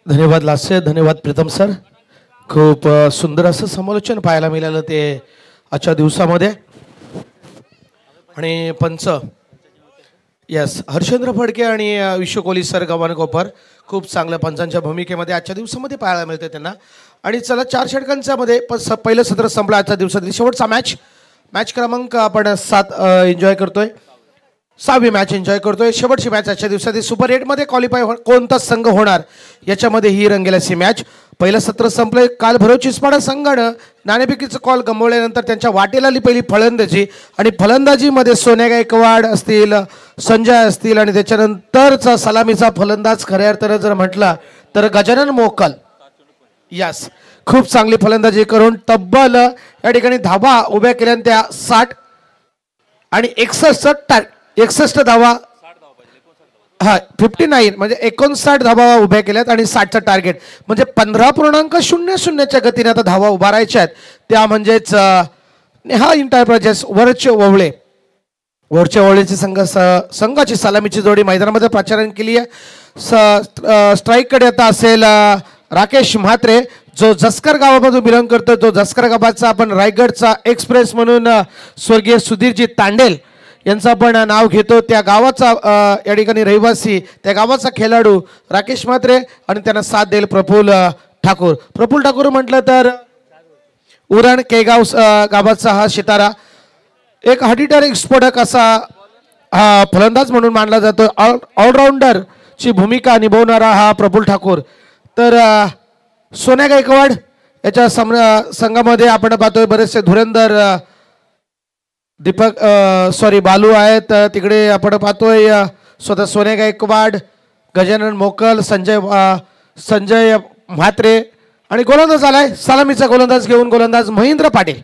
धन्यवाद लास्य. धन्यवाद प्रीतम सर. खूप सुंदर असं समालोचन पाहायला मिळालं ते आजच्या दिवसामध्ये. आणि पंच यस हर्षेंद्र फडके आणि विश्व कोहली सर गव्हाण कोपर खूप चांगल्या पंचांच्या भूमिकेमध्ये आजच्या दिवसामध्ये पाहायला मिळते त्यांना. आणि चला 4 षटकांच्या मध्ये पहिलं सत्र संपलं आजच्या दिवसातील शेवटचा मॅच क्रमांक आपण 7 एन्जॉय करतोय. 6वी मॅच एन्जॉय करतोय. शेवटची मॅच आजच्या दिवसातील सुपर 8मध्ये क्वालिफाय कोणता संघ होणार याच्यामध्ये ही रंगेल अशी मॅच. पहिलं सत्र संपलंय. काल भैरव चिचपाडा संघानं नाणेफेकीचं कॉल गमावल्यानंतर त्यांच्या वाटेला आली पहिली फलंदाजी आणि फलंदाजीमध्ये सोन्या गायकवाड असतील, संजय असतील आणि त्याच्यानंतरचा सलामीचा फलंदाज खऱ्या अर्थानं जर म्हटला तर गजानन मोकल. यस खूप चांगली फलंदाजी करून तब्बल या ठिकाणी धावा उभ्या केल्या. त्या 60 आणि 61 धावा 59 म्हणजे 59 धावा उभ्या केल्यात आणि 60चं टार्गेट म्हणजे 15.00च्या गतीने आता धावा उभारायच्या आहेत. त्या म्हणजेच नेहा एंटरप्राइजेस वरच्या ओवळेची संघाची सलामीची जोडी मैदानामध्ये प्रचारण केली आहे. स्ट्राईककडे आता असेल राकेश म्हात्रे जो जसकर गावामधून बिलॉंग करतो. तो जसकर गावाचा आपण रायगडचा एक्सप्रेस म्हणून स्वर्गीय सुधीरजी तांडेल यांचं आपण नाव घेतो. त्या गावाचा या ठिकाणी रहिवासी त्या गावाचा खेळाडू राकेश म्हात्रे आणि त्यांना साथ देईल प्रफुल्ल ठाकूर म्हटलं तर उरण केगाव गावाचा हा सितारा एक हडीटर स्फोटक असा हा फलंदाज म्हणून मानला जातो. ऑलराऊंडरची भूमिका निभवणारा हा प्रफुल्ल ठाकूर. तर सोन्या गायकवाड याच्या संघामध्ये आपण पाहतोय बरेचसे धुरंधर बालू आहेत. तिकडे आपण पाहतोय स्वतः सोन्या गायकवाड, गजानन मोकल, संजय म्हात्रे आणि गोलंदाज आलाय सलामीचा गोलंदाज घेऊन गोलंदाज महेंद्र पाटील.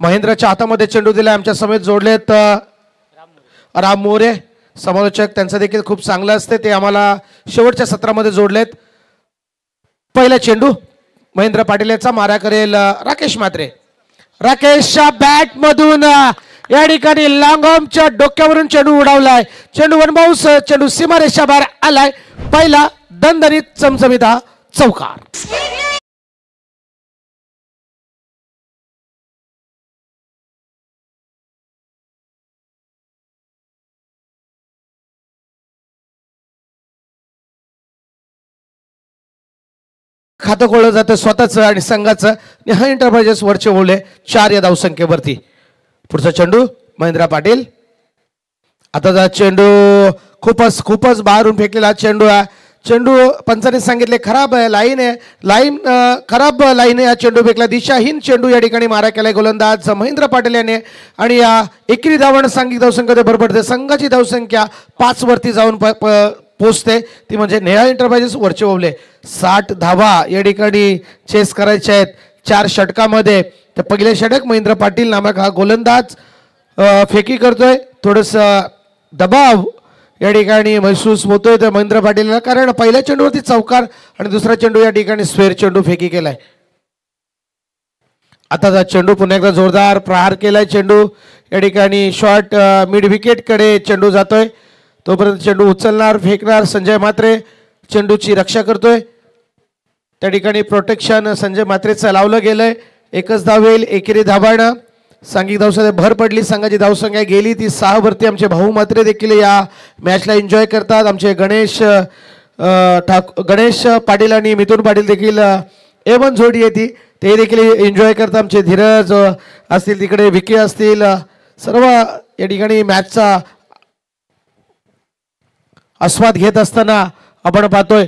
महेंद्रच्या हातामध्ये चेंडू दिलाय. आमच्या समेत जोडलेत राम मोरे समालोचक. त्यांचं देखील खूप चांगलं असते. ते आम्हाला शेवटच्या सत्रामध्ये जोडलेत. पहिला चेंडू महेंद्र पाटील याचा मारा करेल राकेश म्हात्रे. राकेशच्या बॅट मधून या ठिकाणी लांगॉमच्या डोक्यावरून चेंडू उडावलाय. चेंडू वनबाउंस चेंडू सीमारेषा बाहेर आलाय. पहिला दणदणीत चमचमीत हा चौकार. खातं खोळलं जातं स्वतःचं आणि संघाचं. नेहा एंटरप्राइजेस वरचे ओढले 4 या धावसंख्येवरती. पुढचा चेंडू महेंद्र पाटील. आता चेंडू खूपच बाहेरून फेकलेला चेंडू आहे. चेंडू पंचाने सांगितले खराब लाईन खराब लाईन या चेंडू फेकला. दिशाहीन चेंडू या ठिकाणी मारा केलाय गोलंदाज महेंद्र पाटील याने आणि या एकेरी धावण सांघिक धावसंख्या भर पडते. संघाची धावसंख्या 5 वरती जाऊन पोचते. ती म्हणजे नेहा एंटरप्राइजेस वरचे ओवले 60 धावा या ठिकाणी चेस करायचे आहेत 4 षटकामध्ये. तर पहिले षटक महेंद्र पाटील नामक हा गोलंदाज फेकी करतोय. थोडस दबाव या ठिकाणी महसूस होतोय तर महेंद्र पाटीलला, कारण पहिल्या चेंडूवरती चौकार आणि दुसरा चेंडू या ठिकाणी स्क्वेअर चेंडू फेकी केलाय. आता चेंडू पुन्हा एकदा जोरदार प्रहार केलाय. चेंडू या ठिकाणी शॉर्ट मिड विकेट कडे चेंडू जातोय. तोपर्यंत चेंडू उचलणार फेकणार संजय म्हात्रे चेंडूची रक्षा करतोय. त्या ठिकाणी प्रोटेक्शन संजय म्हात्रेचं लावलं गेलंय. एकच धाव येईल. एकेरी धाबाणं सांघिक धावसंख्या भर पडली. संघाची धावसंख्या गेली ती 6 वरती. आमचे भाऊ म्हात्रे देखील या मॅचला एन्जॉय करतात. आमचे गणेश पाटील आणि मिथुन पाटील देखील A1 जोडी येते ते देखील एन्जॉय करतात. आमचे धीरज असतील तिकडे विके असतील सर्व या ठिकाणी मॅचचा आस्वाद घेत असताना आपण पाहतोय.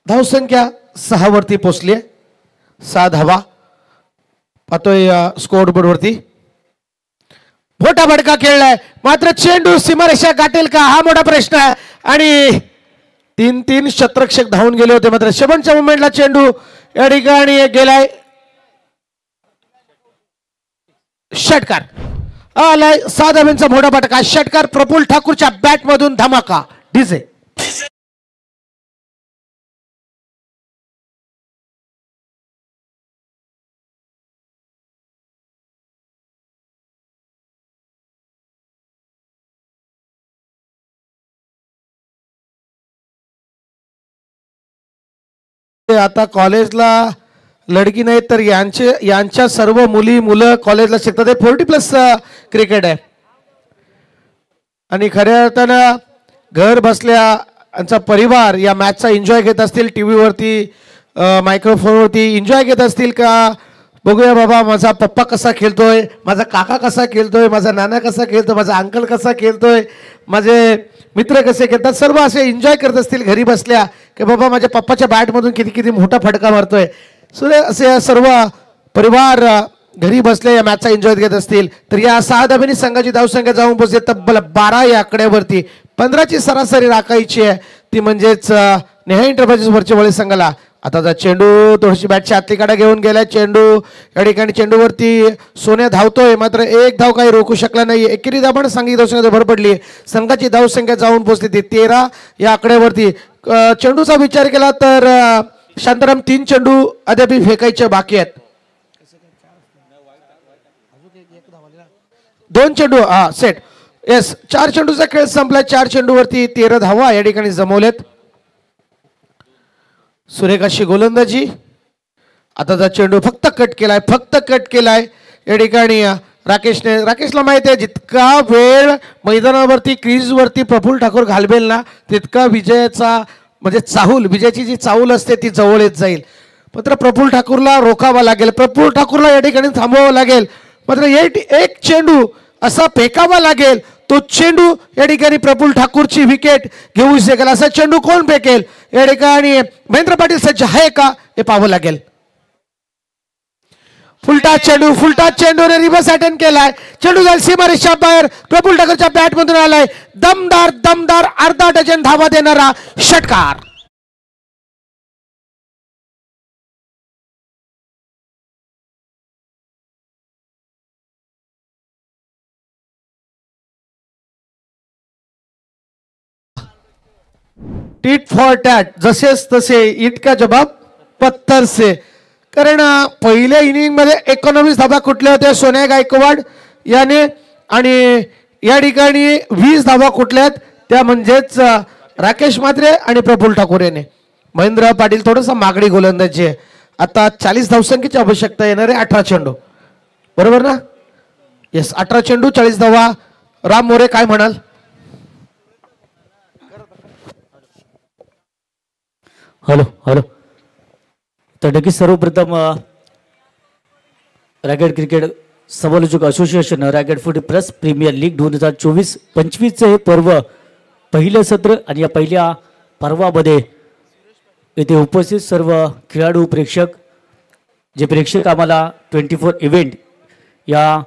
धावसंख्या 6 वरती पोचली आहे. 6 धावा पाहतोय स्कोअर बोर्ड वरती. मोठा फटका खेळलाय मात्र चेंडू सीमारेषा गाठेल का हा मोठा प्रश्न आहे. आणि 3 शतरक्षक धावून गेले होते मात्र शेवटच्या मुमेंटला चेंडू या ठिकाणी गेलाय. षटकार आलाय. 6 धावांचा मोठा फटका. षटकार प्रफुल्ल ठाकूरच्या बॅट मधून धमाका डीजे. आता कॉलेजला लडकी नाही तर यांच्या सर्व मुलं कॉलेजला शिकतात. ते 40+ क्रिकेट आहे आणि खऱ्या अर्थानं घर बसल्या यांचा परिवार या मॅचचा एन्जॉय घेत असतील. टी व्हीवरती मायक्रोफोनवरती एन्जॉय घेत असतील का बघूया बाबा. माझा पप्पा कसा खेळतोय, माझा काका कसा खेळतोय, माझा नाना कसा खेळतोय, माझा अंकल कसा खेळतोय, माझे मित्र कसे खेळतात. सर्व असे एन्जॉय करत असतील घरी बसल्या की बाबा माझ्या पप्पाच्या बॅटमधून किती किती मोठा फटका मारतोय. सो असे सर्व परिवार घरी बसले या मॅचचा एन्जॉय घेत असतील. तर या 6 धाब्यांनी संघाची धावसंख्या जाऊन पोहोचते तब्बल 12 या आकड्यावरती. 15ची सरासरी राखायची आहे ती म्हणजेच नेहा एंटरप्राइजेस वरच्या वळी संघाला. आता चेंडू थोडीशी बॅटची आतली काढा घेऊन गेलाय. चेंडू या ठिकाणी चेंडूवरती सोन्या धावतोय मात्र एक धाव काही रोखू शकला नाही. एकेरी धावण संघाची धावसंख्या भर पडली. संघाची धावसंख्या जाऊन पोहोचली ती 13 या आकड्यावरती. चेंडूचा विचार केला तर शांताराम 3 चेंडू अद्याप फेकायचे बाकी आहेत. 2 चेंडू सेट. येस 4 चेंडूचा खेळ संपला. 4 चेंडूवरती 13 धावा या ठिकाणी जमवल्यात. सुरेख अशी गोलंदाजी. आता चेंडू फक्त कट केलाय या ठिकाणी राकेशला माहिती आहे जितका वेळ मैदानावरती क्रीजवरती प्रफुल्ल ठाकूर घालवेल ना तितका विजयाचा म्हणजे विजयाची जी चाहूल असते ती जवळ येत जाईल. मात्र प्रफुल्ल ठाकूरला रोखावा लागेल, प्रफुल्ल ठाकूरला या ठिकाणी थांबवावं लागेल. मात्र एक चेंडू असा फेकावा लागेल तो चेंडू या ठिकाणी प्रफुल्ल ठाकूरची विकेट घेऊ शकेल. असा चेंडू कोण फेकेल या ठिकाणी महेंद्र पाटील सज्ज आहे का हे पाहावं लागेल. फुलटा चेंडूने रिव्हर्स अटेम्प्ट केलाय. चेंडू जाईल सीमारेषा बाहेर. प्रफुल्ल ठाकूरच्या बॅटमधून आलाय दमदार अर्धा डझन धावा देणारा षटकार. टीट फॉर टॅट जसेच तसे इट का जवाब पत्थर से. कारण पहिल्या इनिंग मध्ये 19 धावा कुठल्या होत्या सोन्या गायकवाड याने आणि या ठिकाणी 20 धावा कुठल्यात त्या म्हणजेच राकेश म्हात्रे आणि प्रफुल्ल ठाकूर याने. महेंद्र पाटील थोडंसं मागणी गोलंदाजी आहे. आता 40 धावसंख्येची आवश्यकता येणार आहे. 18 चेंडू बरोबर ना. येस 18 चेंडू 40 धावा. राम मोरे काय म्हणाल. हॅलो तर नक्कीच सर्वप्रथम रॅकेट क्रिकेट समालोचक association racket foot plus premier league 2024-25 हे पर्व पहिलं सत्र आणि या पहिल्या पर्वामध्ये येथे उपस्थित सर्व खेळाडू प्रेक्षक जे प्रेक्षक आम्हाला 24 इव्हेंट या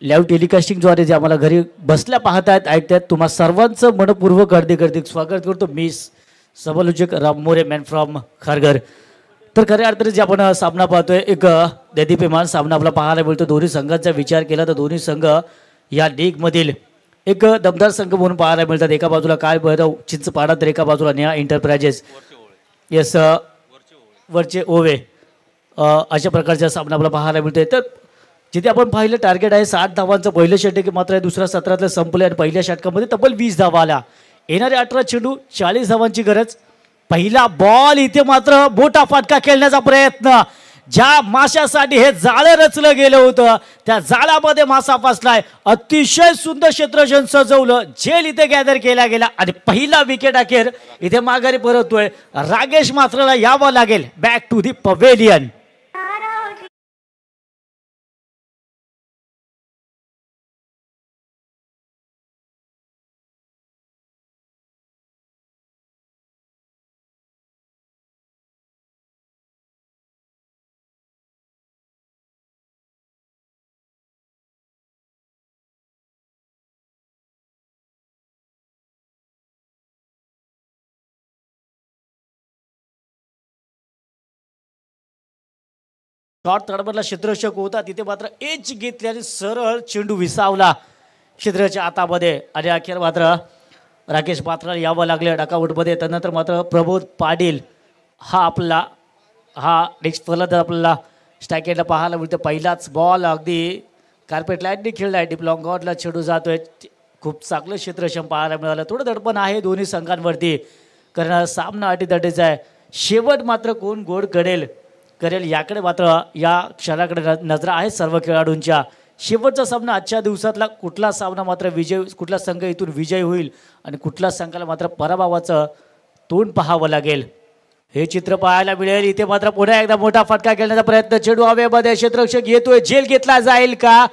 लाईव्ह टेलिकास्टिंगद्वारे जे आम्हाला घरी बसल्या पाहतायत ऐकतायत तुम्हा सर्वांचं मनपूर्वक हार्दिक स्वागत करतो. मी समालोचक राम मोरे मॅन फ्रॉम खारघर. तर खऱ्या अर्थाने जे आपण सामना पाहतोय एक दैदिप्यमान सामना आपला पाहायला मिळतो. दोन्ही संघांचा विचार केला तर दोन्ही संघ या लीगमधील एक दमदार संघ म्हणून पाहायला मिळतात. एका बाजूला काय भैरव चिंचपाडा तर एका बाजूला नेहा एंटरप्राइजेस येस वरचे ओवे अशा प्रकारचा सामना आपला पाहायला मिळतोय. तर जिथे आपण पाहिलं टार्गेट आहे 60 धावांचं पहिलं षटक मात्र दुसऱ्या सत्रातलं संपलं आणि पहिल्या षटकामध्ये तब्बल 20 धावा आल्या. येणारे 18 चेंडू 40 धावांची गरज. पहिला बॉल इथे मात्र मोठा फटका खेळण्याचा प्रयत्न. ज्या माशासाठी हे जाळं रचलं गेलं होतं त्या जाळामध्ये मासा फसलाय. अतिशय सुंदर क्षेत्ररक्षण सजवलं. झेल इथे गॅदर केला गेला आणि पहिला विकेट अखेर इथे माघारी परततोय. राकेश मात्रला यावं लागेल back to the pavilion. Shot तडबडला क्षेत्ररक्षक होता तिथे मात्र एच घेतली आणि सरळ चेंडू विसावला क्षेत्राच्या आतामध्ये आणि अखेर मात्र राकेश पात्राला यावं लागले डकाउटमध्ये. त्यानंतर मात्र प्रबोध पाटील हा नेक्स्ट फलंदाज आपल्याला स्ट्रायकेटला पाहायला मिळतं. पहिलाच बॉल अगदी कार्पेट लाईनने खेळलाय. डीप लॉंग ऑनला चेंडू जातोय. खूप चांगलं क्षेत्ररक्षण पाहायला मिळालं. थोडं दडपण आहे दोन्ही संघांवरती कारण सामना अटीतटीचा आहे. शेवट मात्र कोण गोड करेल करेल याकडे मात्र या क्षणाकडे नजरा आहे सर्व खेळाडूंच्या. शेवटचा सामना आजच्या दिवसातला कुठला सामना मात्र कुठला संघ इथून विजय होईल आणि कुठल्या संघाला मात्र पराभवाचं तोंड पाहावं लागेल हे चित्र पाहायला मिळेल. इथे मात्र पुन्हा एकदा मोठा फटका खेळण्याचा प्रयत्न, चेंडू हवेमध्ये, क्षेत्ररक्षक येतोय, झेल घेतला जाईल का?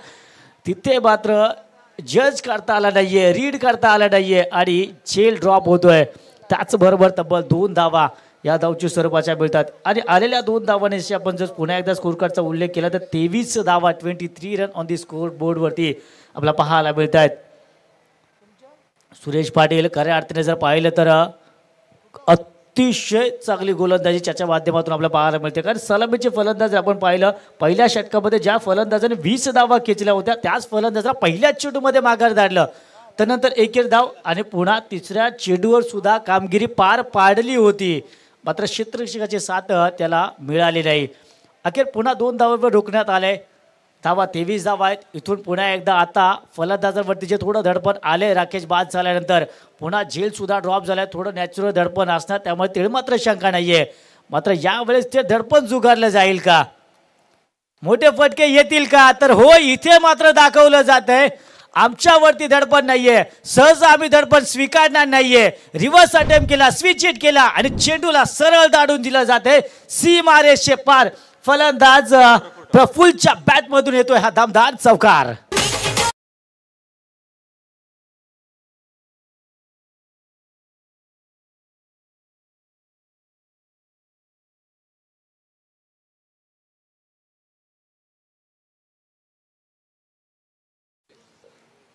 तिथे मात्र जज करता आला नाहीये, रीड करता आला नाहीये आणि झेल ड्रॉप होतोय. त्याचबरोबर तब्बल 2 धावा या धावची स्वरूपाच्या मिळतात आणि आलेल्या 2 धावांशी आपण जर पुन्हा एकदा स्कोर कार्डचा उल्लेख केला तर 23 धावा 23 रन ऑन दी स्कोर बोर्डवरती आपल्याला पाहायला मिळत आहेत. सुरेश पाटील खऱ्या अर्थाने जर पाहिलं तर अतिशय चांगली गोलंदाजी त्याच्या माध्यमातून आपल्याला पाहायला मिळते. कारण सलामीचे फलंदाज आपण पाहिलं पहिल्या षटकामध्ये ज्या फलंदाजाने 20 धावा खेचल्या होत्या त्याच फलंदाजाला पहिल्याच चेंडूमध्ये माघार धाडलं, त्यानंतर एकेर धाव आणि पुन्हा तिसऱ्या चेंडूवर सुद्धा कामगिरी पार पाडली होती. मात्र क्षेत्ररक्षकाची साथ त्याला मिळाली नाही. अखेर पुन्हा 2 धावांवर रोखण्यात आले. धावा 23 धावा आहेत. इथून पुन्हा एकदा आता फलंदाजांवरती जे थोडं धडपण आले राकेश बाद झाल्यानंतर पुन्हा झेलसुद्धा ड्रॉप झालाय. थोडं नॅचरल धडपण असणार त्यामुळे ते मात्र शंका नाही आहे. मात्र यावेळेस ते धडपण जुगारलं जाईल का? मोठे फटके येतील का? तर हो, इथे मात्र दाखवलं जात आहे आमच्यावरती धडपण नाहीये, सहज आम्ही धडपण स्वीकारणार नाहीये. रिव्हर्स अटेम्प्ट केला, स्विच हिट केला आणि चेंडूला सरळ दाडून दिलं जाते सीमारेषे पार. फलंदाज प्रफुल्लच्या बॅटमधून येतोय हा दमदार चौकार.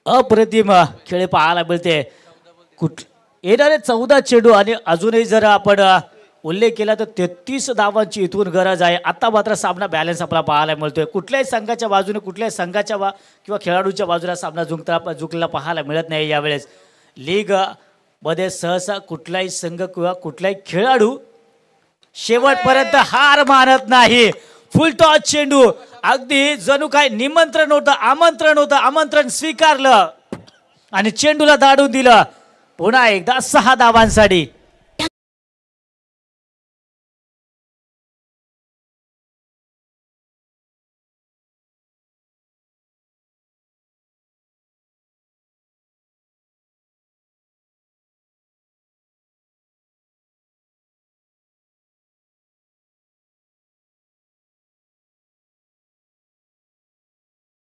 अप्रतिम खेळ पाहायला मिळते. येणारे 14 चेंडू आणि अजूनही जर आपण उल्लेख केला तर 33 धावांची इथून गरज आहे. आता मात्र सामना बॅलन्स आपला पाहायला मिळतोय. कुठल्याही संघाच्या बाजूने कुठल्याही संघाच्या किंवा खेळाडूच्या बाजूला सामना झुकलेला पाहायला मिळत नाही. यावेळेस लीग मध्ये सहसा कुठलाही संघ किंवा कुठलाही खेळाडू शेवटपर्यंत हार मानत नाही. फुल टॉस चेंडू, अगदी जणू काय निमंत्रण होतं, आमंत्रण होतं, आमंत्रण स्वीकारलं आणि चेंडूला दाडून दिलं. पुन्हा एकदा 6 धावांसाठी.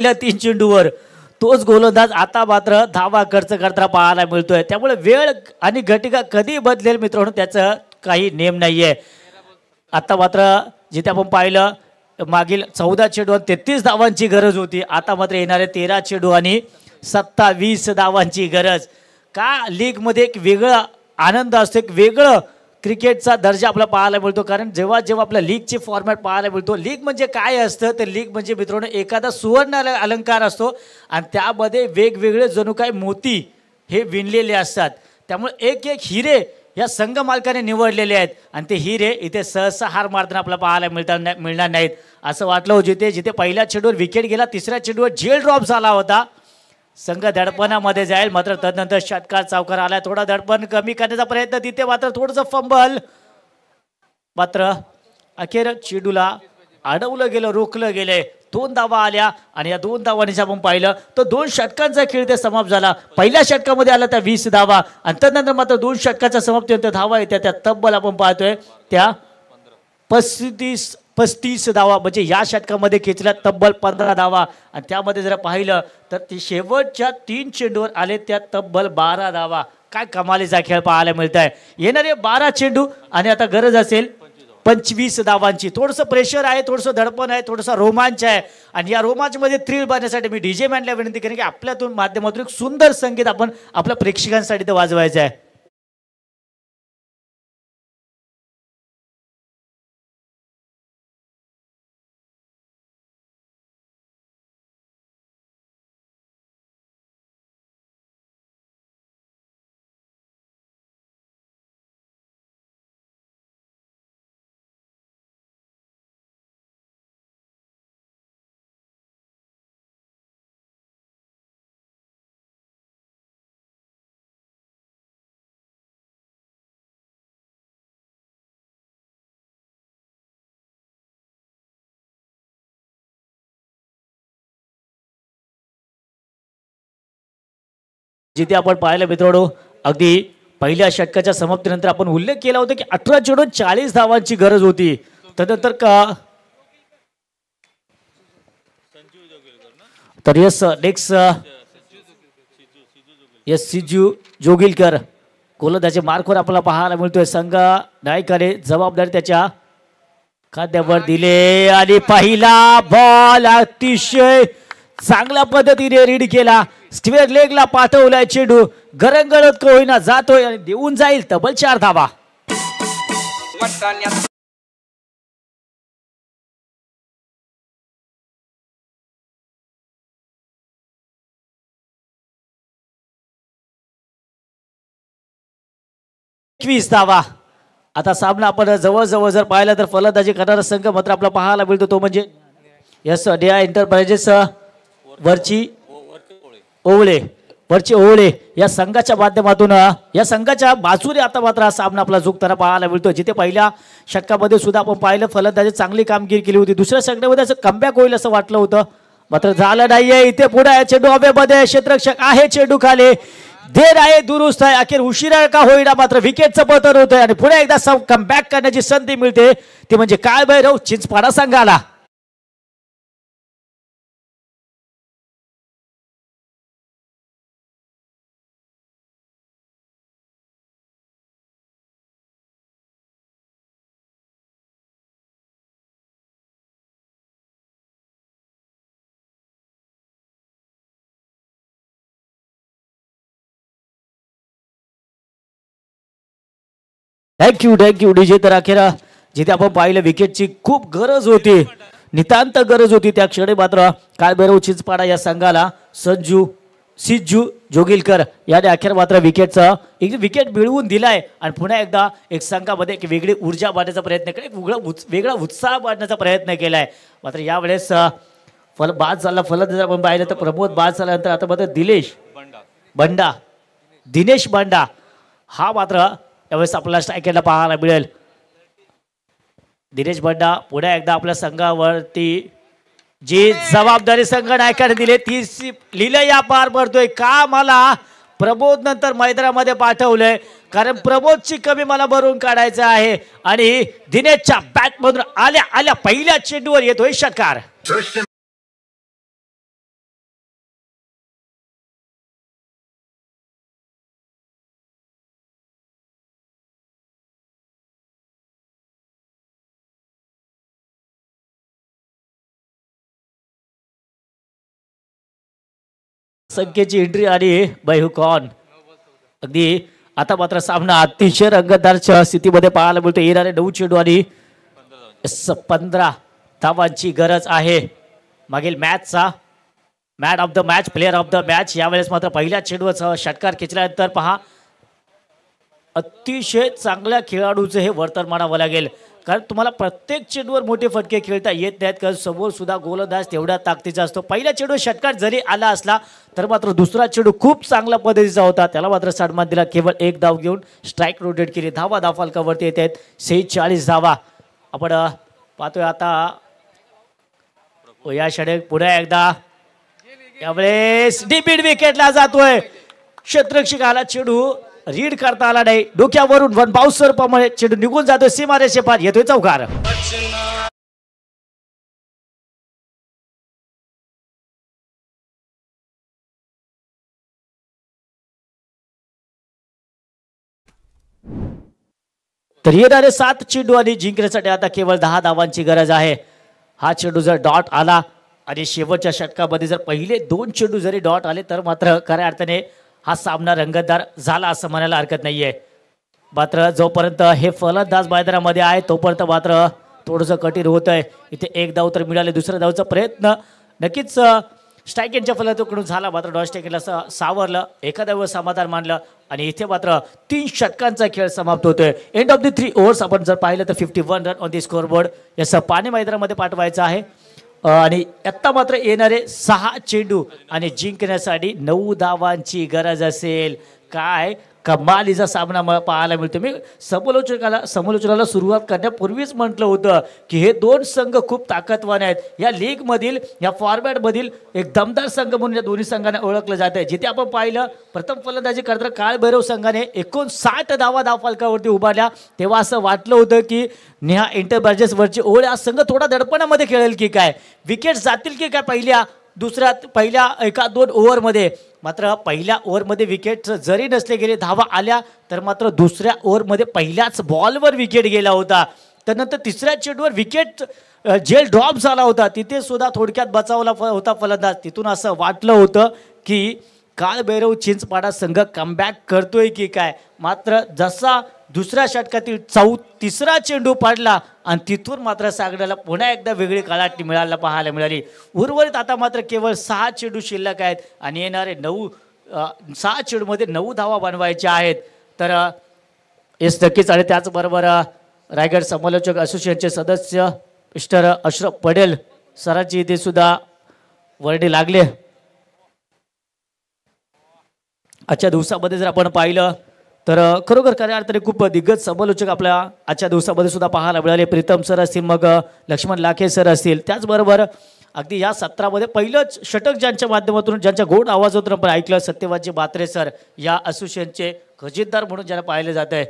पहिल्या 3 चेंडूवर तोच गोलंदाज आता मात्र धावा खर्च करताना पाहायला मिळतोय. त्यामुळे वेळ आणि घटिका कधी बदलेल मित्रांनो त्याचं काही नेम नाहीये. आता मात्र जिथे आपण पाहिलं मागील 14 चेंडू 33 धावांची गरज होती, आता मात्र येणारे 13 चेंडू आणि 27 धावांची गरज. का लीगमध्ये एक वेगळा आनंद असतो, एक वेगळं क्रिकेटचा दर्जा आपल्याला पाहायला मिळतो. कारण जेव्हा जेव्हा आपल्या लीगचे फॉर्मॅट पाहायला मिळतो, लीग म्हणजे काय असतं तर लीग म्हणजे मित्रांनो एखादा सुवर्ण अलंकार असतो आणि त्यामध्ये वेगवेगळे जणू काय मोती हे विणलेले असतात. त्यामुळे एक एक हिरे या संघ मालकाने निवडलेले आहेत आणि ते हिरे इथे सहसा हार मारताना आपल्याला पाहायला मिळणार नाहीत. असं वाटलं होतं जिथे पहिल्या चेंडूवर विकेट गेला, तिसऱ्या चेंडूवर झेल ड्रॉप झाला होता, संघ धडपणामध्ये जाईल. मात्र तदनंतर षटकार चौकार आला. थोडा धडपण कमी करण्याचा प्रयत्न, तिथे मात्र थोडंसं फंबल. मात्र अखेर चेंडूला अडवलं गेलं, रोखलं गेले. 2 धावा आल्या आणि या 2 धावांनी आपण पाहिलं तर 2 षटकांचा खेळ ते समाप्त झाला. पहिल्या षटकामध्ये आला त्या 20 धावा आणि त्यानंतर मात्र 2 षटकाच्या समाप्तीनंतर धावा येत्या त्या तब्बल आपण पाहतोय त्या 35 धावा, म्हणजे या षटकामध्ये खेचल्या तब्बल 15 धावा आणि त्यामध्ये जर पाहिलं तर ते शेवटच्या 3 चेंडूवर आले त्या तब्बल 12 धावा. काय कमालीचा खेळ पाहायला मिळत आहे. येणारे 12 चेंडू आणि आता गरज असेल 25 धावांची. थोडंसं प्रेशर आहे, थोडंसं धडपण आहे, थोडंसं रोमांच आहे आणि या रोमांचमध्ये थ्रिल बांधण्यासाठी मी डीजे मॅनला विनंती करेन की आपल्यातून माध्यमातून एक सुंदर संगीत आपण आपल्या प्रेक्षकांसाठी ते वाजवायचं आहे. जिथे आपण पाहिलं मित्रांनो अगदी पहिल्या षटकाच्या समाप्तीनंतर आपण उल्लेख केला होता की 18 चेंडूत 40 धावांची गरज होती. तदनंतर तर यस नेक्स्ट यस सिजू जोगिलकर गोलंदाजी मार्कवर आपल्याला पाहायला मिळतोय. संघ नायकाने जबाबदारी त्याच्या खांद्यावर दिले आणि पहिला बॉल अतिशय चांगल्या पद्धतीने रीड केला. स्क्वेअर लेगला पाठवलाय चेंडू गरंगळत का होईना जातोय आणि देऊन जाईल तब्बल 4 धावा. धावा. आता सामना आपण जवळजवळ जर पाहिला तर फलंदाजी करणारा संघ मात्र आपला पाहायला मिळतो तो म्हणजे यस डिया एंटरप्राइजेस वरची ओवळे या संघाच्या माध्यमातून या संघाच्या बाजूने आता मात्र हा सामना आपला झुकताना पाहायला मिळतो. जिथे पहिल्या षटकामध्ये सुद्धा आपण पाहिलं फलंदाजी चांगली कामगिरी केली होती. दुसऱ्या षटकामध्ये असं कमबॅक होईल असं वाटलं होतं मात्र झालं नाहीये. इथे पुढे चेंडू हवेमध्ये क्षेत्ररक्षक आहे चेंडू खाली देर आहे दुरुस्त आहे अखेर उशिरा का होईना मात्र विकेटचं पतन होतंय आणि पुढे एकदा कमबॅक करण्याची संधी मिळते ती म्हणजे काय भैरव चिंचपाडा संघाला. Thank you DJ. तर अखेर जिथे आपण पाहिलं विकेटची खूप गरज होती नितांत गरज होती त्या क्षणी मात्र काळभैरव चिंचपाडा या संघाला सिज्जू जोगिलकर याने अखेर मात्र विकेटचा एक विकेट मिळवून दिलाय आणि पुन्हा एकदा एक संघामध्ये एक वेगळी ऊर्जा बांधण्याचा प्रयत्न केला वेगळा उत्साह बांधण्याचा प्रयत्न केलाय. मात्र यावेळेस बाद झाला फलंदाज आपण पाहिलं तर प्रमोद बाद झाल्यानंतर आता मात्र दिनेश बंडा हा मात्र यावेळेस आपल्याला स्ट्रायकरला पाहायला मिळेल. दिनेश बंडा पुढे एकदा आपल्या संघावरती जी जबाबदारी संघ नायकाने दिली ती लिहिलं या पार पडतोय का मला प्रबोध नंतर मैदानामध्ये पाठवलंय कारण प्रबोधची कमी मला भरून काढायचं आहे आणि दिनेशच्या बॅटमधून आल्या पहिल्या चेंडूवर येतोय षटकार. संख्येची एंट्री आणि बैहुकॉन अगदी आता मात्र सामना अतिशय रंगतदार स्थितीमध्ये पाहायला मिळतो. येणारे 9 चेंडू आणि 15 धावांची गरज आहे. मागील मॅचचा man of the match player of the match यावेळेस मात्र पहिल्या चेंडूवर षटकार खेचल्यानंतर पहा अतिशय चांगल्या खेळाडूचं हे वर्तन मानावं लागेल कारण तुम्हाला प्रत्येक चेंडूवर मोठे फटके खेळता येत नाहीत कारण समोर सुद्धा गोलंदाज तेवढ्या ताकदीचा असतो. पहिल्या चेंडूवर षटकार जरी आला असला तर मात्र दुसरा चेंडू खूप चांगल्या पद्धतीचा होता त्याला मात्र सन्मान दिला. केवळ 1 धाव घेऊन स्ट्राईक रोटेट केली. धावा फलकावरती येत आहेत 46 धावा. आपण पाहतोय आता या षटक पुढे एकदा यावेळेस डीपीड विकेटला जातोय. क्षेत्ररक्षकाला चेंडू रीड करता आला नाही डोक्यावरून वन बाउन्सर प्रमाणे चेंडू निघून जातोय सीमारेषे पार येतोय चौकार. तर येणारे 7 चेंडू आणि जिंकण्यासाठी आता केवळ 10 धावांची गरज आहे. हा चेंडू जर डॉट आला आणि शेवटच्या षटकामध्ये जर पहिले 2 चेंडू जरी डॉट आले तर मात्र खऱ्या अर्थाने हा सामना रंगतदार झाला असं म्हणायला हरकत नाहीये. मात्र जोपर्यंत हे फलंदाज मैदानामध्ये आहे तोपर्यंत मात्र थोडंसं कठीण होत आहे. इथे 1 धाव तर मिळाले दुसऱ्या धावचा प्रयत्न नक्कीच स्ट्रायकिंगच्या फलंदाजाकडून झाला मात्र डॉस्टेकला सावरलं एका धावेवर समाधान मानलं आणि इथे मात्र 3 षटकांचा खेळ समाप्त होतोय. एंड ऑफ द 3 ओव्हर्स आपण जर पाहिलं तर 51 रन ऑन दी स्कोअरबोर्ड याचं पाणी मैदानामध्ये पाठवायचं आहे आणि आत्ता मात्र येणारे 6 चेंडू आणि जिंकण्यासाठी 9 धावांची गरज असेल. काय कमालीचा सामना पाहायला मिळतो. मी समालोचनाला सुरुवात करण्यापूर्वीच म्हटलं होतं की हे दोन संघ खूप ताकदवान आहेत. या लीगमधील या फॉर्मॅटमधील एक दमदार संघ म्हणून या दोन्ही संघांना ओळखलं जात आहे. जिथे आपण पाहिलं प्रथम फलंदाजी करताना काळभैरव संघाने 59 धावा धावफलकावरती उभारल्या, तेव्हा असं वाटलं होतं की नेहा एंटरप्राइजेसवरची ओळ हा संघ थोडा दडपणामध्ये खेळेल की काय, विकेट जातील की काय पहिल्या एका 2 ओव्हरमध्ये. मात्र पहिल्या ओव्हरमध्ये विकेट जरी नसले गेले, धावा आल्या, तर मात्र दुसऱ्या ओव्हरमध्ये पहिल्याच बॉलवर विकेट गेला होता. त्यानंतर तिसऱ्या चेंडूवर विकेट जेल ड्रॉप झाला होता, तिथे सुद्धा थोडक्यात बचावला होता फलंदाज. तिथून असं वाटलं होतं की काळभैरव चिंचपाडा संघ कमबॅक करतोय की काय. मात्र जसा दुसऱ्या षटकातील तिसरा चेंडू पडला आणि तिथून मात्र सागड्याला पुन्हा एकदा वेगळी कलाटणी पाहायला मिळाली. उर्वरित आता मात्र केवळ 6 चेंडू शिल्लक आहेत आणि येणारे 6 चेंडूमध्ये 9 धावा बनवायच्या आहेत. तर हेच नक्कीच. आणि त्याचबरोबर रायगड समालोचक असोसिएशनचे सदस्य मिस्टर अशरफ पटेल सरांची इथे सुद्धा वर्णी लागले. आजच्या दिवसामध्ये जर आपण पाहिलं तर खरोखर खऱ्या अर्थाने खूप दिग्गज समालोचक आपल्या आजच्या दिवसामध्ये सुद्धा पाहायला मिळाले. प्रीतम सर असतील, मग लक्ष्मण लाखे सर असतील, त्याचबरोबर अगदी या सत्रामध्ये पहिलंच षटक ज्यांच्या माध्यमातून ज्यांच्या गोड आवाजातून आपण ऐकलं, सत्यवाजी बात्रे सर या असोसिएशनचे खजिनदार म्हणून ज्यांना पाहिलं जात आहे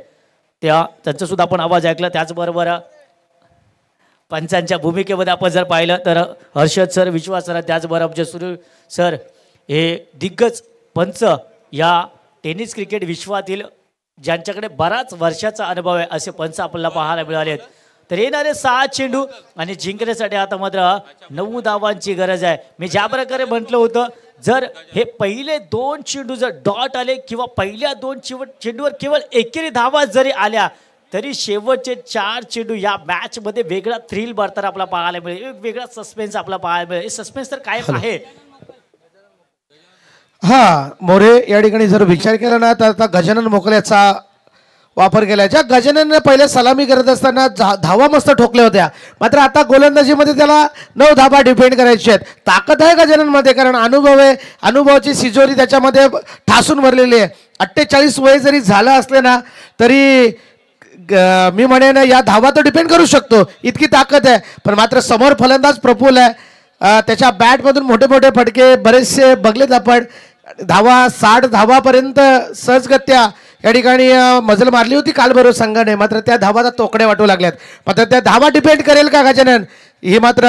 त्यांचा सुद्धा आपण आवाज ऐकला. त्याचबरोबर पंचांच्या भूमिकेमध्ये आपण जर पाहिलं तर हर्षद सर, विश्वास सर, त्याचबरोबर आमचे सुनील सर हे दिग्गज पंच या टेनिस क्रिकेट विश्वातील ज्यांच्याकडे बराच वर्षाचा अनुभव आहे असे पंच आपल्याला पाहायला मिळालेत. तर येणारे 6 चेंडू आणि जिंकण्यासाठी आता मात्र 9 धावांची गरज आहे. मी ज्या प्रकारे म्हटलं होतं, जर हे पहिले 2 चेंडू जर डॉट आले किंवा पहिल्या 2 चेंडूवर केवळ एकेरी धावा जरी आल्या, तरी शेवटचे 4 चेंडू या मॅचमध्ये वेगळा थ्रिल भरताना आपला पाहायला मिळेल, एक वेगळा सस्पेन्स आपला पाहायला मिळेल. सस्पेन्स तर कायम आहे. हा मोरे या ठिकाणी जर विचार केला ना तर आता गजानन मोकल्याचा वापर केला. ज्या गजाननने पहिले सलामी करत असताना धावा मस्त ठोकल्या होत्या, मात्र आता गोलंदाजीमध्ये त्याला 9 धावा डिपेंड करायचे आहेत. ताकद आहे गजाननमध्ये, कारण अनुभव आहे, अनुभवाची सिजोरी त्याच्यामध्ये ठासून भरलेली आहे. 48 वय जरी झालं असले ना तरी मी म्हणेन या धावा तो डिपेंड करू शकतो, इतकी ताकद आहे. पण मात्र समोर फलंदाज प्रफुल्ल आहे, त्याच्या बॅटमधून मोठे मोठे फटके बरेचसे बघलेत आपण. धावा 60 धावापर्यंत सहजगत्या या ठिकाणी मजल मारली होती काळभैरव संघाने, मात्र त्या धावा तोकड्या वाटू लागल्यात. मात्र त्या धावा डिपेंड करेल का गजानन, हे मात्र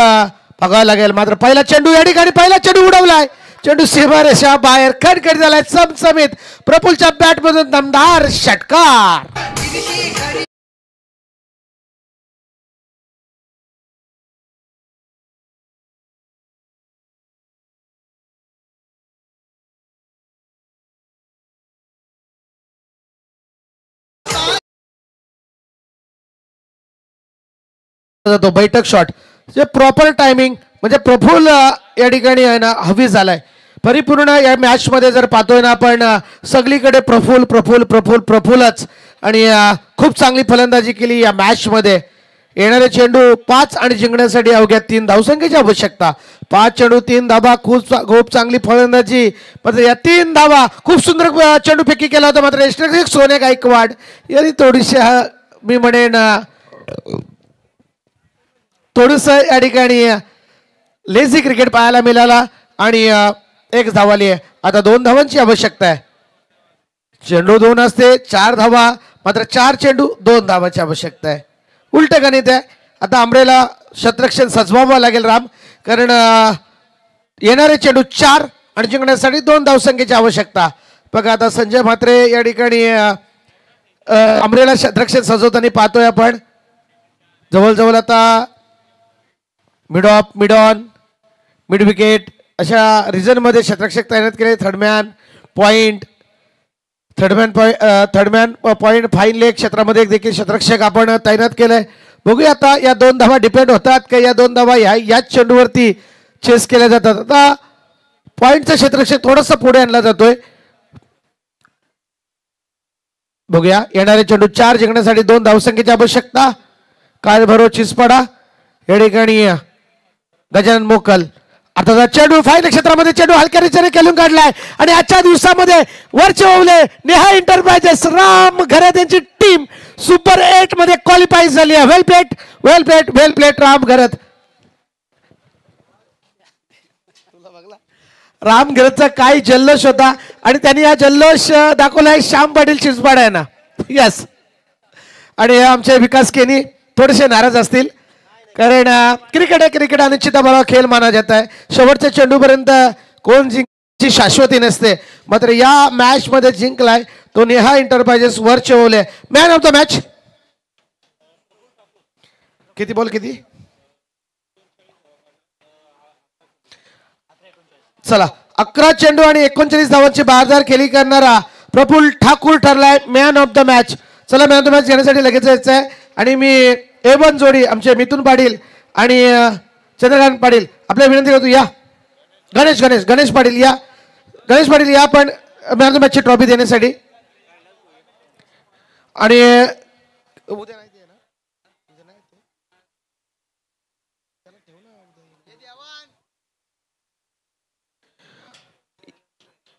बघावं लागेल. मात्र पहिला चेंडू या ठिकाणी पहिला चेंडू उडवलाय, चेंडू सीमारेषा बाहेर खडखड झालाय चमचमीत. प्रफुल्लच्या बॅटमधून दमदार षटकार. तो बैठक शॉट जे प्रॉपर टायमिंग म्हणजे प्रफुल्ल या ठिकाणी आहे ना हवी झालाय परिपूर्ण. या मॅच मध्ये जर पाहतोय ना आपण सगळीकडे प्रफुल्ल प्रफुल्ल प्रफुल्ल प्रफुल्लच, आणि खूप चांगली फलंदाजी केली या मॅच मध्ये. येणारे चेंडू 5 आणि जिंकण्यासाठी अवघ्या 3 धावसंख्येची आवश्यकता. 5 चेंडू 3 धावा, खूप चांगली फलंदाजी. मात्र या 3 धावा, खूप सुंदर चेंडू फेकी केला होता. मात्र यष्टीरक्षक सोने गायकवाड यांनी थोडीशी मी म्हणेन थोडस या ठिकाणी लेझी क्रिकेट पाहायला मिळाला आणि 1 धाव आली आहे. आता 2 धावांची आवश्यकता आहे. चेंडू 2 असते 4 धावा, मात्र 4 चेंडू 2 धावांची आवश्यकता आहे. उलट गणित आहे. आता आंबरेला शतरक्षण सजवावं लागेल राम, कारण येणारे चेंडू 4 आणि जिंकण्यासाठी 2 धावसंख्येची आवश्यकता. बघा आता संजय म्हात्रे या ठिकाणी आंबरेला शतरक्षण सजवताना पाहतोय आपण. जवळजवळ आता mid of, mid on, mid wicket अशा रिजनमध्ये शतरक्षक तैनात केले. Third man point, third man point, fine leg क्षेत्रामध्ये देखील शतरक्षक आपण तैनात केलंय. बघूया आता या 2 धावा डिपेंड होतात का या 2 धावा याच चेंडूवरती चेस केल्या जातात. आता पॉईंटचा शतरक्षक थोडासा पुढे आणला जातोय. बघूया येणारे चेंडू 4 जिंकण्यासाठी 2 धावसंख्येची आवश्यकता. काळभैरव चिंचपाडा या ठिकाणी गजानन मोकल आता चेंडू फाईन क्षेत्रामध्ये चेंडू हलक्या रिचाने खेळून काढलाय आणि आजच्या दिवसामध्ये वरचे ओवले नेहा एंटरप्राइजेस राम घरत यांची टीम सुपर 8 मध्ये क्वालिफाय झाली आहे. वेल प्लेट राम घरत. राम घरतचा काय जल्लोष होता आणि त्यांनी हा जल्लोष दाखवलाय श्याम पाटील चिंचपाड आहे ना. यस. आणि आमचे विकास केनी थोडेसे नाराज असतील कारण क्रिकेट अनिश्चित बरा खेळ माना जात आहे. शेवटच्या चेंडूपर्यंत कोण जिंकची शाश्वती नसते. मात्र या मॅच मध्ये जिंकलाय तो नेहा एंटरप्राइजेस वरचे ओवले. मॅन ऑफ द मॅच किती बॉल किती. चला 11 चेंडू आणि 39 धावांची बहारदार खेळी करणारा प्रफुल्ल ठाकूर ठरलाय मॅन ऑफ द मॅच. चला मॅन ऑफ द मॅच घेण्यासाठी लगेच यायचं आहे आणि मी A1 जोडी आमचे मिथुन पाटील आणि चंद्रकांत पाटील आपल्या विनंती करतो या. गणेश पाटील या. गणेश पाटील या पण मॅन ऑफ द मॅचची ट्रॉफी देण्यासाठी. आणि उद्या नाही ना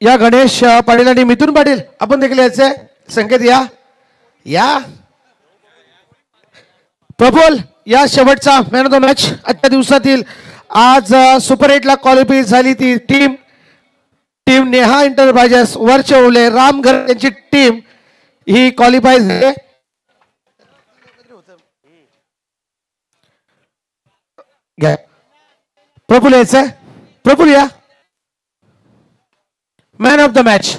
या गणेश पाटील आणि मिथुन पाटील आपण देखील यायचे संकेत या. प्रफुल्ल या शेवटचा मॅन ऑफ द मॅच. आजच्या दिवसातील आज सुपर 8 ला क्वालिफाय झाली ती टीम नेहा एंटरप्राइजेस वरचे ओवले रामघर यांची टीम ही क्वालिफाय झाली. प्रफुल्ल यायचंय. प्रफुल्ल या. Man of the match.